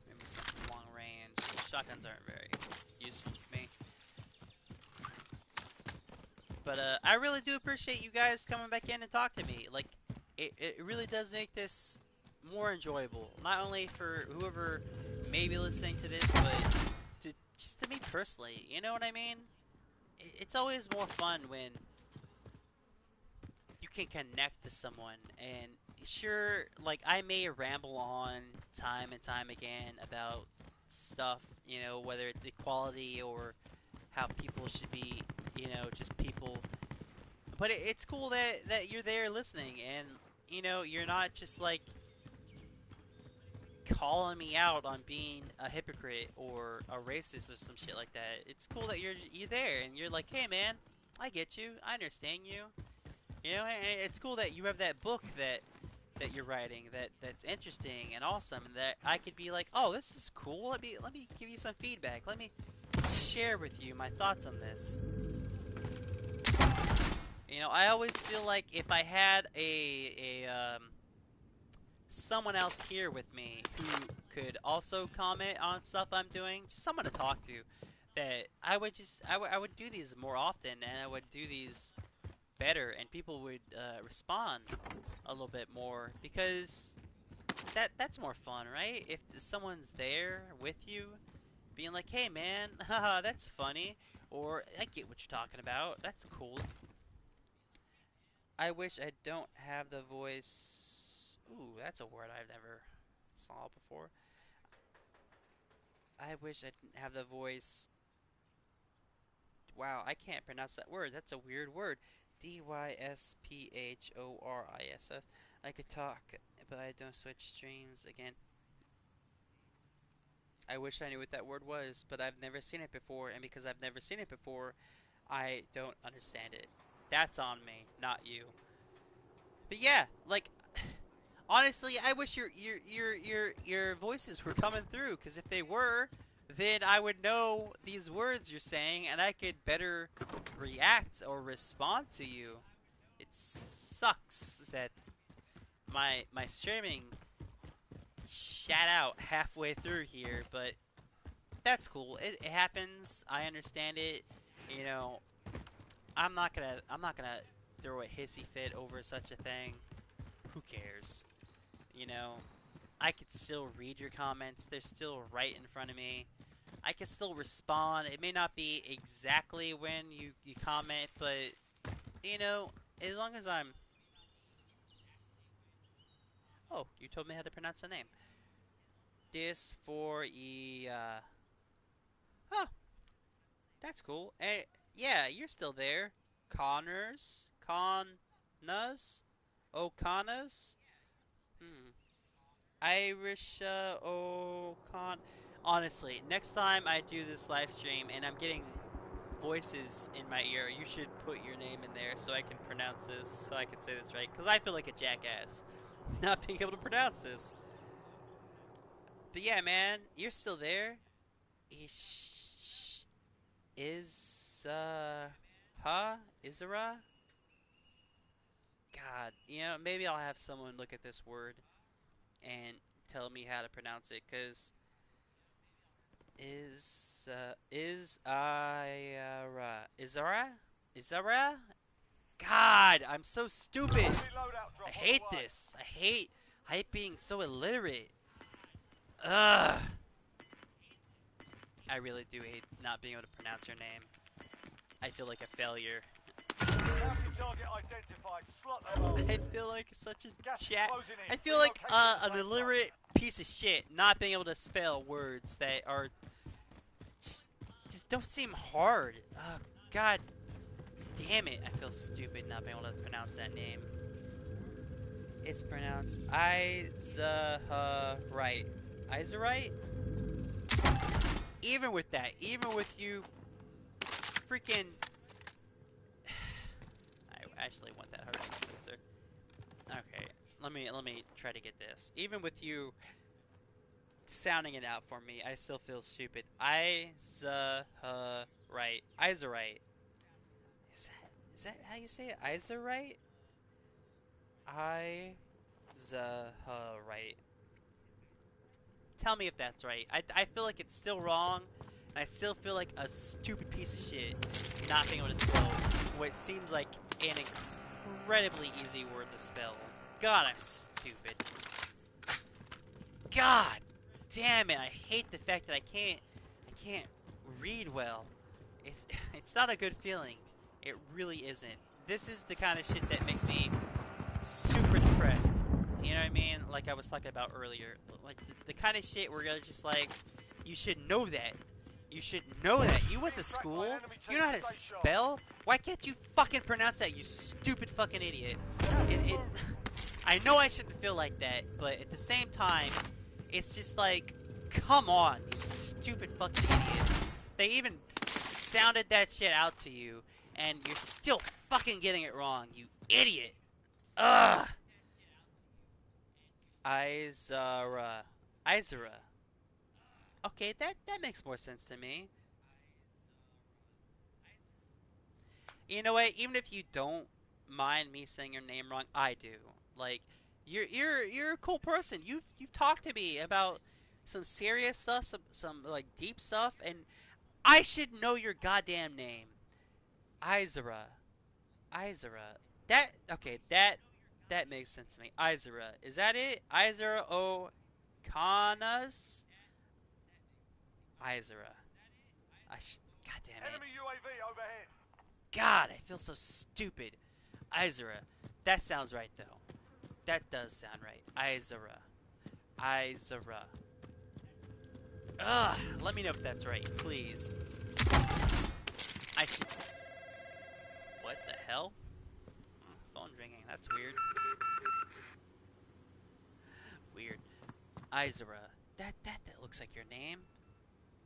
Maybe something long range. Shotguns aren't very useful for me. But I really do appreciate you guys coming back in and talk to me. Like, it really does make this more enjoyable. Not only for whoever may be listening to this, but just to me personally. You know what I mean? It's always more fun when you can connect to someone. And sure, like, I may ramble on time and time again about stuff, you know, whether it's equality or how people should be, you know, just people. But it's cool that you're there listening, and you know, you're not just like calling me out on being a hypocrite or a racist or some shit like that. It's cool that you're there and you're like, hey man, I get you, I understand you. You know, and it's cool that you have that book that you're writing that's interesting and awesome, and that I could be like, oh, this is cool. Let me give you some feedback. Let me share with you my thoughts on this. You know, I always feel like if I had a someone else here with me who could also comment on stuff I'm doing, just someone to talk to, that I would do these more often, and I would do these better, and people would respond a little bit more, because that's more fun, right? If someone's there with you, being like, hey man, haha, that's funny, or I get what you're talking about, that's cool. I wish I don't have the voice. Ooh, that's a word I've never saw before. I wish I didn't have the voice. Wow, I can't pronounce that word. That's a weird word. Dysphorisis. I could talk, but I don't switch streams again. I wish I knew what that word was, but I've never seen it before, and because I've never seen it before, I don't understand it. That's on me, not you. But yeah, like honestly, I wish your voices were coming through, because if they were, then I would know these words you're saying, and I could better react or respond to you. It sucks that my streaming shat out halfway through here, but that's cool. It happens. I understand it. You know, I'm not gonna throw a hissy fit over such a thing. Who cares? You know, I could still read your comments. They're still right in front of me. I can still respond. It may not be exactly when you comment, but you know, as long as I'm. Oh, you told me how to pronounce the name. Dysphoria. Oh, that's cool. Yeah, you're still there. Connors? Connas? O'Connas? Hmm. Irish, O'Con... Honestly, next time I do this live stream and I'm getting voices in my ear, you should put your name in there so I can pronounce this, so I can say this right. Because I feel like a jackass not being able to pronounce this. But yeah, man, you're still there. Ish... Is, huh? Isra? God, you know, maybe I'll have someone look at this word and tell me how to pronounce it, cause Izara? Izara? God, I'm so stupid. Enemy loadout I drop on hate the way. this. I hate being so illiterate. Ugh. I really do hate not being able to pronounce your name. I feel like a failure. Bounty target identified. Slot the bomb. I feel like such a Gas is chat. closing in. I feel like Relocate to an the safe zone. illiterate piece of shit not being able to spell words that are just, just don't seem hard. Oh, God damn it. I feel stupid not being able to pronounce that name. It's pronounced Izaharite. Izaharite? Even with that, even with you freaking... I actually want that hard sensor. Okay, let me try to get this. Even with you sounding it out for me, I still feel stupid. Izaharite. Izaharite. Is that how you say it? Izaharite? Izaharite. Tell me if that's right. I feel like it's still wrong, and I still feel like a stupid piece of shit not being able to spell what seems like an incredibly easy word to spell. God, I'm stupid. God damn it! I hate the fact that I can't read well. It's it's not a good feeling. It really isn't. This is the kind of shit that makes me super depressed. You know what I mean? Like I was talking about earlier. Like the kind of shit where you're just like, you should know that. You should know that. You went to Being tracked by school. an enemy You team. know how to Stay sharp. spell. Why can't you fucking pronounce that, you stupid fucking idiot? It I know I shouldn't feel like that, but at the same time, it's just like, come on, you stupid fucking idiot. They even sounded that shit out to you, and you're still fucking getting it wrong, you idiot. Ugh. Izara. Izara. Okay, that makes more sense to me. You know what? Even if you don't mind me saying your name wrong, I do. Like, you're a cool person. You've talked to me about some serious stuff, some like deep stuff, and I should know your goddamn name. Izara. Izara. That okay? That makes sense to me. Izara. Is that it? Izara O Kanas? Izara. God damn it. Enemy UAV overhead. God, I feel so stupid. Izara. That sounds right though. That does sound right. Izara. Izara. Ugh. Let me know if that's right, please. I should. What the hell? Phone ringing. That's weird. Weird. Izara. That looks like your name.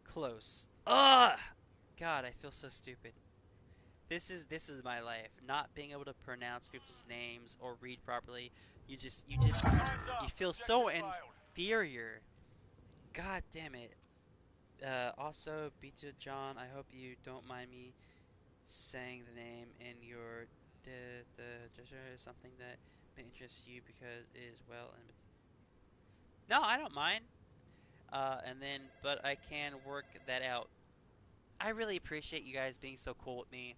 Close. Ugh. God, I feel so stupid. This is my life. Not being able to pronounce people's names or read properly. You Hands you up. feel so Objective failed. inferior. God damn it. Also, Beta John, I hope you don't mind me saying the name in your the gesture is something that may interest you because it is well and No, I don't mind. But I can work that out. I really appreciate you guys being so cool with me.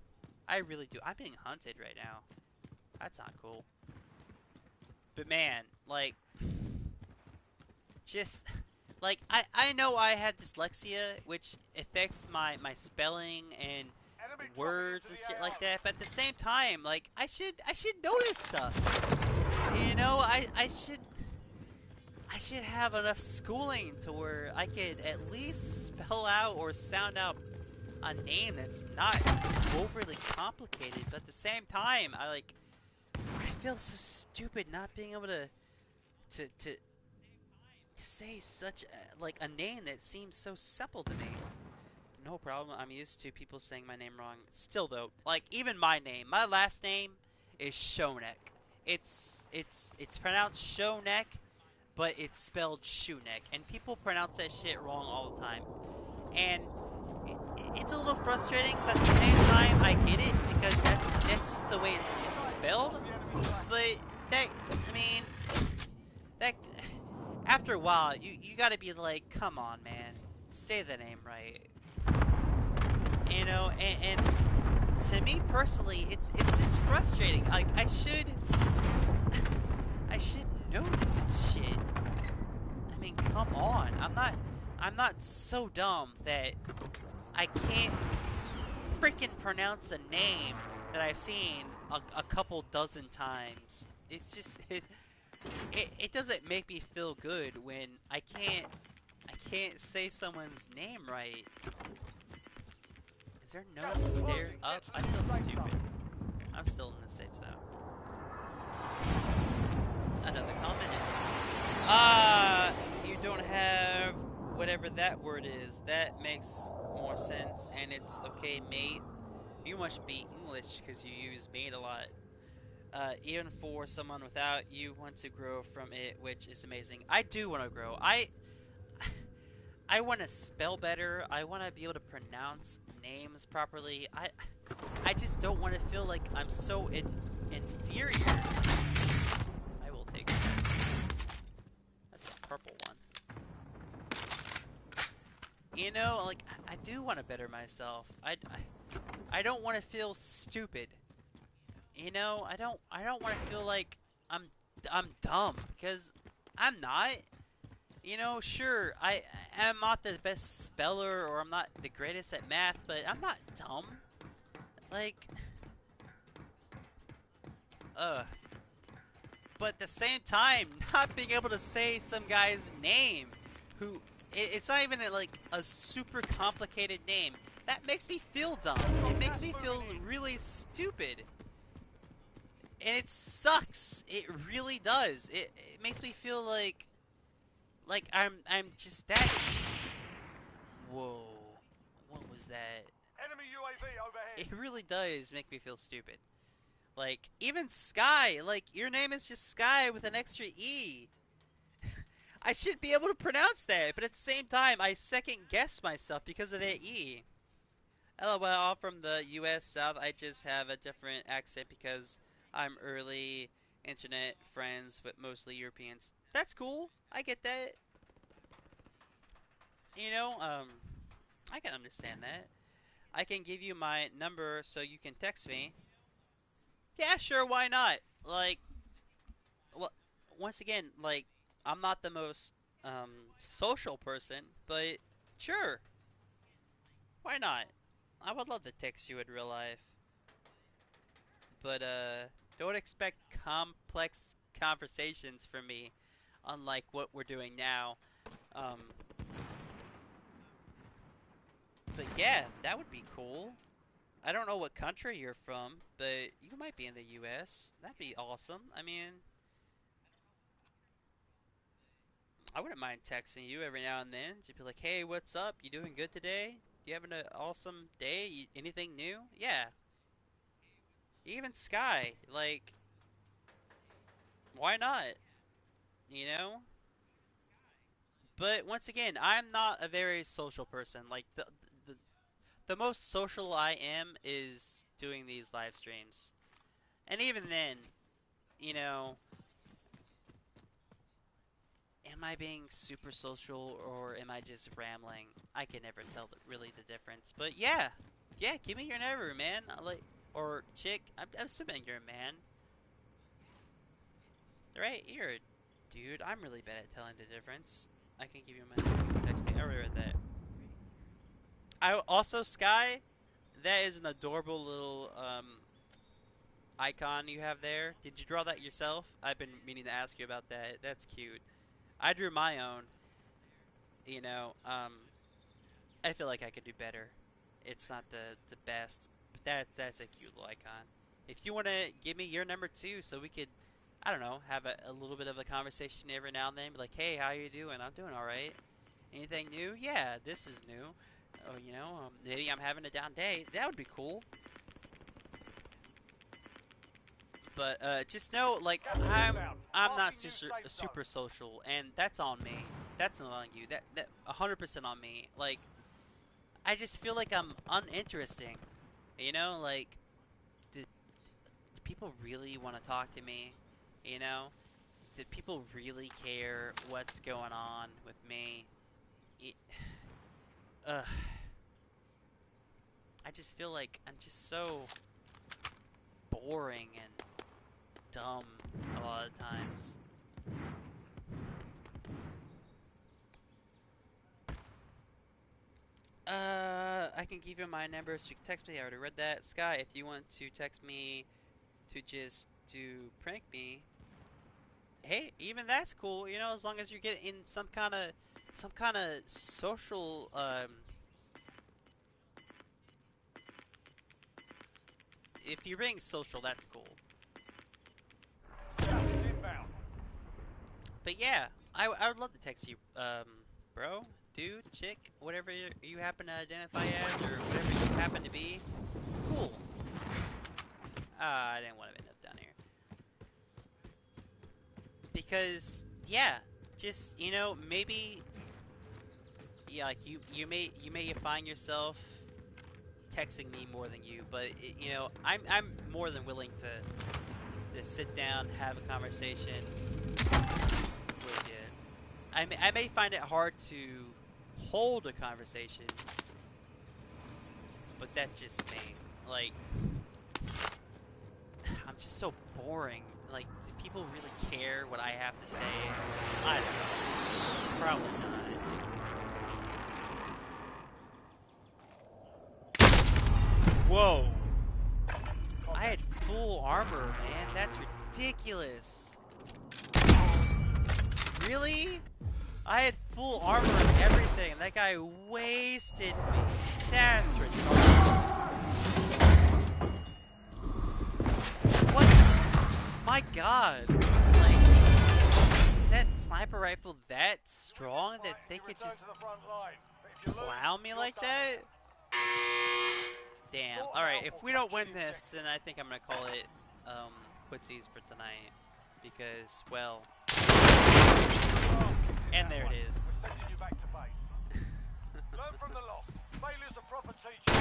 I really do. I'm being hunted right now. That's not cool. But man, like, just like I know I have dyslexia, which affects my spelling and Enemy dropping into words and the shit like AO. that. But at the same time, like I should know this stuff. You know, I should have enough schooling to where I could at least spell out or sound out a name that's not overly complicated. But at the same time, I feel so stupid not being able to say such a name that seems so simple to me. No problem. I'm used to people saying my name wrong. Still though, like even my name, my last name is Shonek. It's pronounced Shonek, but it's spelled Shoenek, and people pronounce that shit wrong all the time. And it's a little frustrating, but at the same time, I get it because that's just the way it's spelled. But that, I mean, that after a while, you gotta be like, come on, man, say the name right. You know, and to me personally, it's just frustrating. Like I should know this shit. I mean, come on. I'm not so dumb that I can't freaking pronounce a name that I've seen a couple dozen times. It's just it doesn't make me feel good when I can't say someone's name right. Is there no Gas is stairs closing. up? Get to I the feel new safe stupid. zone. I'm still in the safe zone. Another comment. You don't have whatever that word is. That makes more sense, and it's okay, mate. You must be English because you use mate a lot. Even for someone without, you want to grow from it, which is amazing. I do want to grow. I want to spell better. I want to be able to pronounce names properly. I just don't want to feel like I'm so inferior. I will take that. That's a purple one. You know, like I do want to better myself. I don't want to feel stupid. You know, I don't want to feel like I'm I'm dumb because I'm not. You know, sure, I'm not the best speller or I'm not the greatest at math, but I'm not dumb. Like, uh, but at the same time, not being able to say some guy's name who it's not even like a super complicated name. That makes me feel dumb. It makes Gas me feel moving in. really stupid. And it sucks. It really does. It makes me feel like I'm just that. Whoa. What was that? Enemy UAV overhead. It really does make me feel stupid. Like even Sky, like your name is just Sky with an extra E. I should be able to pronounce that, but at the same time I second guess myself because of that E. LOL, from the US South, I just have a different accent because I'm early internet friends with mostly Europeans. That's cool. I get that. You know, I can understand that. I can give you my number so you can text me. Yeah, sure, why not? Like, well, once again, like, I'm not the most social person, but sure, why not? I would love to text you in real life. But don't expect complex conversations from me, unlike what we're doing now. Um, but yeah, that would be cool. I don't know what country you're from, but you might be in the US. That'd be awesome. I mean, I wouldn't mind texting you every now and then. Just be like, hey, what's up? You doing good today? You having an awesome day? Anything new? Yeah. Even Sky, like, why not? You know? But once again, I'm not a very social person. Like the the most social I am is doing these live streams. And even then, you know, am I being super social or am I just rambling? I can never tell really the difference. But yeah, yeah, give me your number, man. I like or chick. I'm assuming you're a man, right? You're a dude. I'm really bad at telling the difference. I can give you my number. You can text me. I already read that. I also Sky. That is an adorable little icon you have there. Did you draw that yourself? I've been meaning to ask you about that. That's cute. I drew my own. You know, I feel like I could do better. It's not the best, but that's a cute little icon. If you want to give me your number too, so we could, I don't know, have a little bit of a conversation every now and then. Be like, hey, how you doing? I'm doing all right. Anything new? Yeah, this is new. Oh, maybe I'm having a down day. That would be cool. But just know, like, Gas is I'm inbound. I'm not Marking new super safe zone. super social, and that's on me. That's not on you. That 100% on me. Like, I just feel like I'm uninteresting. Like, do people really want to talk to me? You know, do people really care what's going on with me? It, ugh, I just feel like I'm just so boring and dumb a lot of times. I can give you my number so you can text me. I already read that. Sky, if you want to text me to prank me, hey, even that's cool. As long as you're getting in some kind of social. If you're being social, that's cool. Gas is inbound. But yeah, I would love to text you, bro, dude, chick, whatever you happen to identify as, or whatever you happen to be. Cool. I didn't want to end up down here. Because, yeah, just, maybe, yeah, like, you may find yourself texting me more than you, but, I'm more than willing to sit down, have a conversation with you. I may find it hard to hold a conversation, but that's just me. Like, I'm just so boring. Like, do people really care what I have to say? I don't know. Probably not. Whoa. I had full armor, man. That's ridiculous. Really? I had full armor and everything, and that guy wasted me. That's ridiculous. What? My god. Like, is that sniper rifle that strong that they You could return just to the front line. But if you lose, plow me you're like done. that? Damn. Sort 'em Alright, out if or we don't capture win the this, objective. then I think I'm gonna call it, quincy's for tonight. Because, well, and there it is. We're sending you back to base. Learn from the loss. Failure's a proper teacher.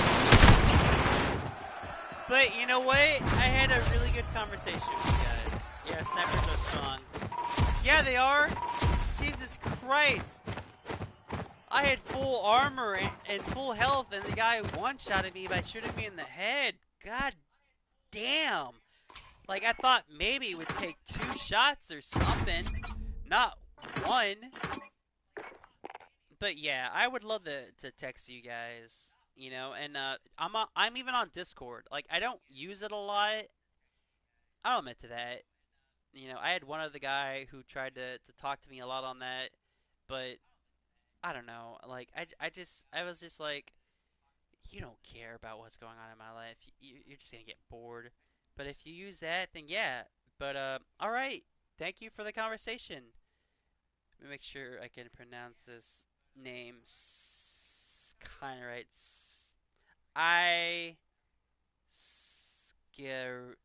But you know what? I had a really good conversation with you guys. Yeah, snipers are strong. Yeah, they are. Jesus Christ. I had full armor and full health, and the guy one-shotted me by shooting me in the head. God damn. Like, I thought maybe it would take 2 shots or something. Not one. But yeah, I would love to text you guys. And I'm even on Discord. Like, I don't use it a lot. I'll admit to that. I had one other guy who tried to talk to me a lot on that, but I don't know. Like, I was just like, you don't care about what's going on in my life. You're just gonna get bored. But if you use that, then yeah. But all right. Thank you for the conversation. Let me make sure I can pronounce this name kind of right. I scare.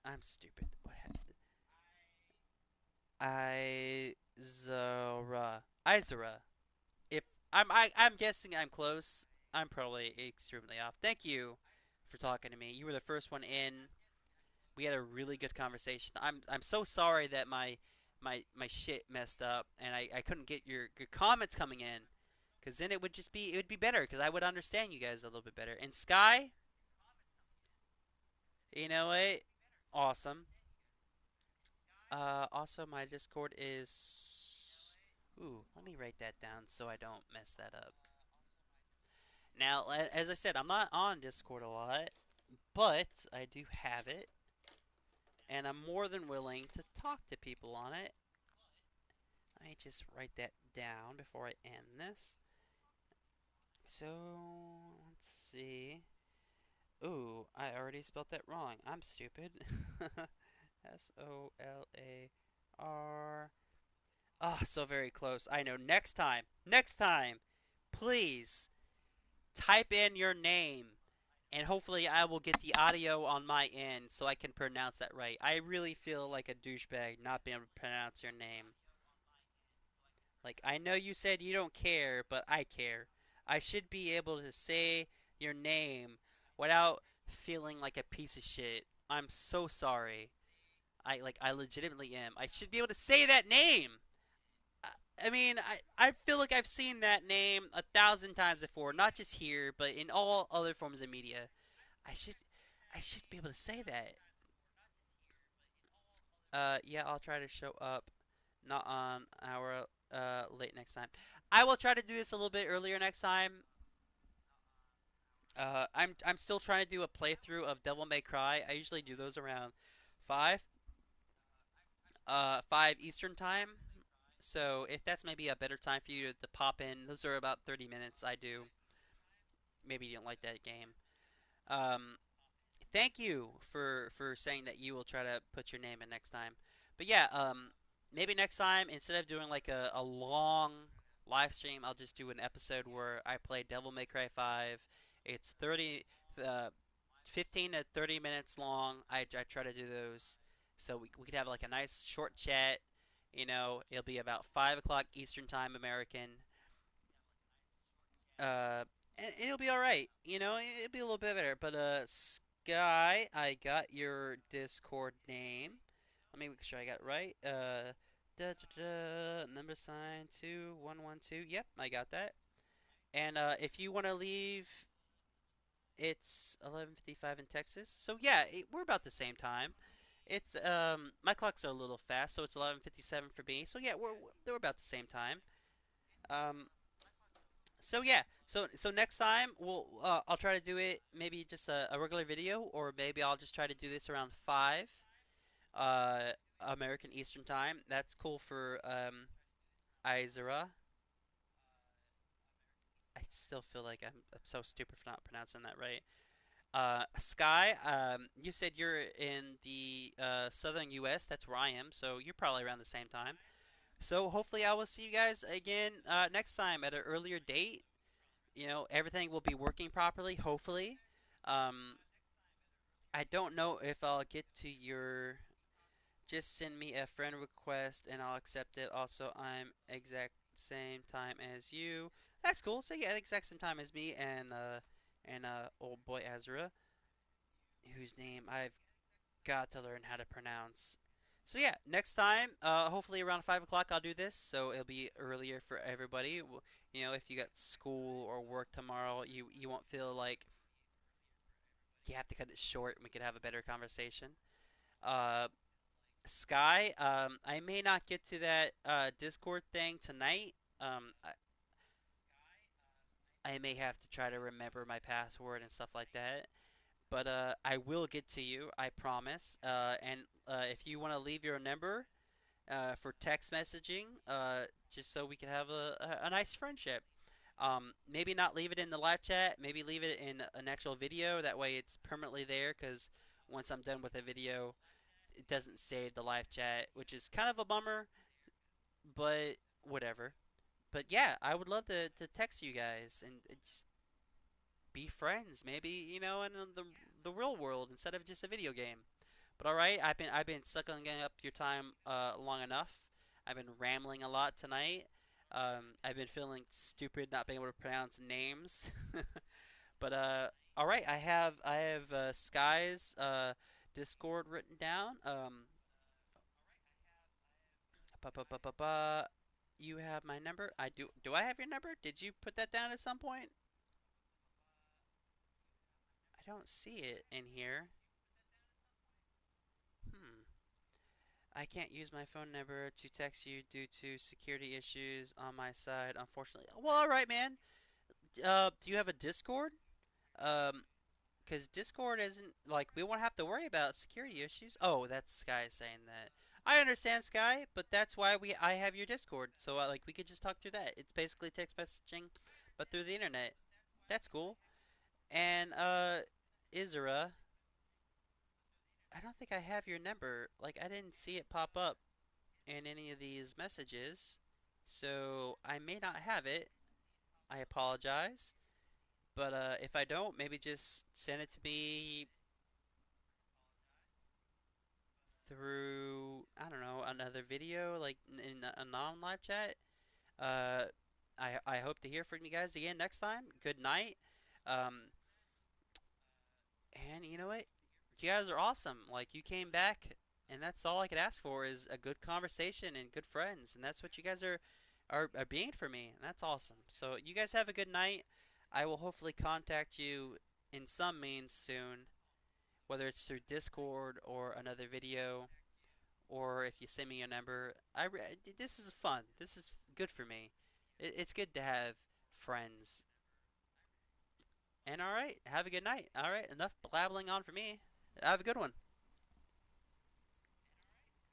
I'm stupid. What happened? Izara. If I'm guessing I'm close. I'm probably extremely off. Thank you for talking to me. You were the first one in. We had a really good conversation. I'm so sorry that my my shit messed up, and I couldn't get your comments coming in, because then it would be better, because I would understand you guys a little bit better. And Sky, you know what? Awesome. Also my Discord is. Ooh, let me write that down so I don't mess that up. Now, as I said, I'm not on Discord a lot, but I do have it, and I'm more than willing to talk to people on it. Let me just write that down before I end this. So, let's see. Ooh, I already spelled that wrong. I'm stupid. Solar. Ah, so very close. I know. Next time, please type in your name, and hopefully I will get the audio on my end so I can pronounce that right. I really feel like a douchebag not being able to pronounce your name. Like, I know you said you don't care, but I care. I should be able to say your name without feeling like a piece of shit. I'm so sorry. I legitimately am. I should be able to say that name. I I mean, I feel like I've seen that name 1,000 times before, not just here, but in all other forms of media. I should I should be able to say that. Yeah, I'll try to show up, not on our late next time. I will try to do this a little bit earlier next time. I'm still trying to do a playthrough of Devil May Cry. I usually do those around 5 5 Eastern time. So if that's maybe a better time for you to pop in, those are about 30 minutes. I do. Maybe you don't like that game. Um, Thank you for saying that you will try to put your name in next time. But yeah, maybe next time instead of doing like a long live stream, I'll just do an episode where I play Devil May Cry 5. It's uh, 15 to 30 minutes long. I try to do those so we could have like a nice short chat. It'll be about 5 o'clock Eastern Time American. And it'll be all right. It'll be a little bit better. But Sky, I got your Discord name. Let me make sure I got it right. Number sign 2112. Yep, I got that. And if you want to leave, it's 11:55 in Texas. So yeah, we're about the same time. It's my clocks are a little fast, so it's 11:57 for me. So yeah, we're about the same time. Um, So yeah, so next time I'll try to do it maybe just a regular video, or maybe I'll just try to do this around 5 uh American Eastern Time. That's cool for Izera. I still feel like I'm so stupid for not pronouncing that right. Sky, you said you're in the southern US. That's where I am, so you're probably around the same time. So hopefully I will see you guys again next time at an earlier date. Everything will be working properly, hopefully. Um, I don't know if I'll get to your. Just send me a friend request and I'll accept it. Also, I'm exact same time as you. That's cool. So yeah, exact same time as me and old boy Azra, whose name I've got to learn how to pronounce. So yeah, next time, hopefully around 5 o'clock, I'll do this, so it'll be earlier for everybody. If you got school or work tomorrow, you won't feel like you have to cut it short, and we could have a better conversation. Uh, Sky, I may not get to that Discord thing tonight. I may have to try to remember my password and stuff like that. But I will get to you, I promise. And if you want to leave your number for text messaging, just so we can have a nice friendship. Maybe not leave it in the live chat, maybe leave it in an actual video. That way it's permanently there, because once I'm done with a video, it doesn't save the live chat, which is kind of a bummer, but whatever. But yeah, I would love to text you guys and just be friends, maybe, in the real world instead of just a video game. But all right, I've been sucking up your time long enough. I've been rambling a lot tonight. I've been feeling stupid not being able to pronounce names. But all right, I have Sky's Discord written down. ba, ba, ba, ba, ba. You have my number? I do. Do I have your number? Did you put that down at some point? I don't see it in here. Hmm. I can't use my phone number to text you due to security issues on my side, unfortunately. Well, all right, man. Do you have a Discord? Um, because Discord isn't like we won't have to worry about security issues. Oh, that's Sky saying that. I understand Sky, but that's why I have your Discord. So like we could just talk through that. It's basically text messaging, but through the internet. That's cool. And Isra, I don't think I have your number. Like I didn't see it pop up in any of these messages. So I may not have it. I apologize. But if I don't, maybe just send it to me through, I don't know, another video, like in a non-live chat. Uh, I hope to hear from you guys again next time. Good night. Um, and you know what? You guys are awesome. Like you came back, and that's all I could ask for is a good conversation and good friends, and that's what you guys are being for me, and that's awesome. So you guys have a good night. I will hopefully contact you in some means soon, whether it's through Discord or another video, or if you send me your number. This is fun. This is good for me. It's good to have friends. And all right, have a good night. All right, enough blabbling on for me. Have a good one.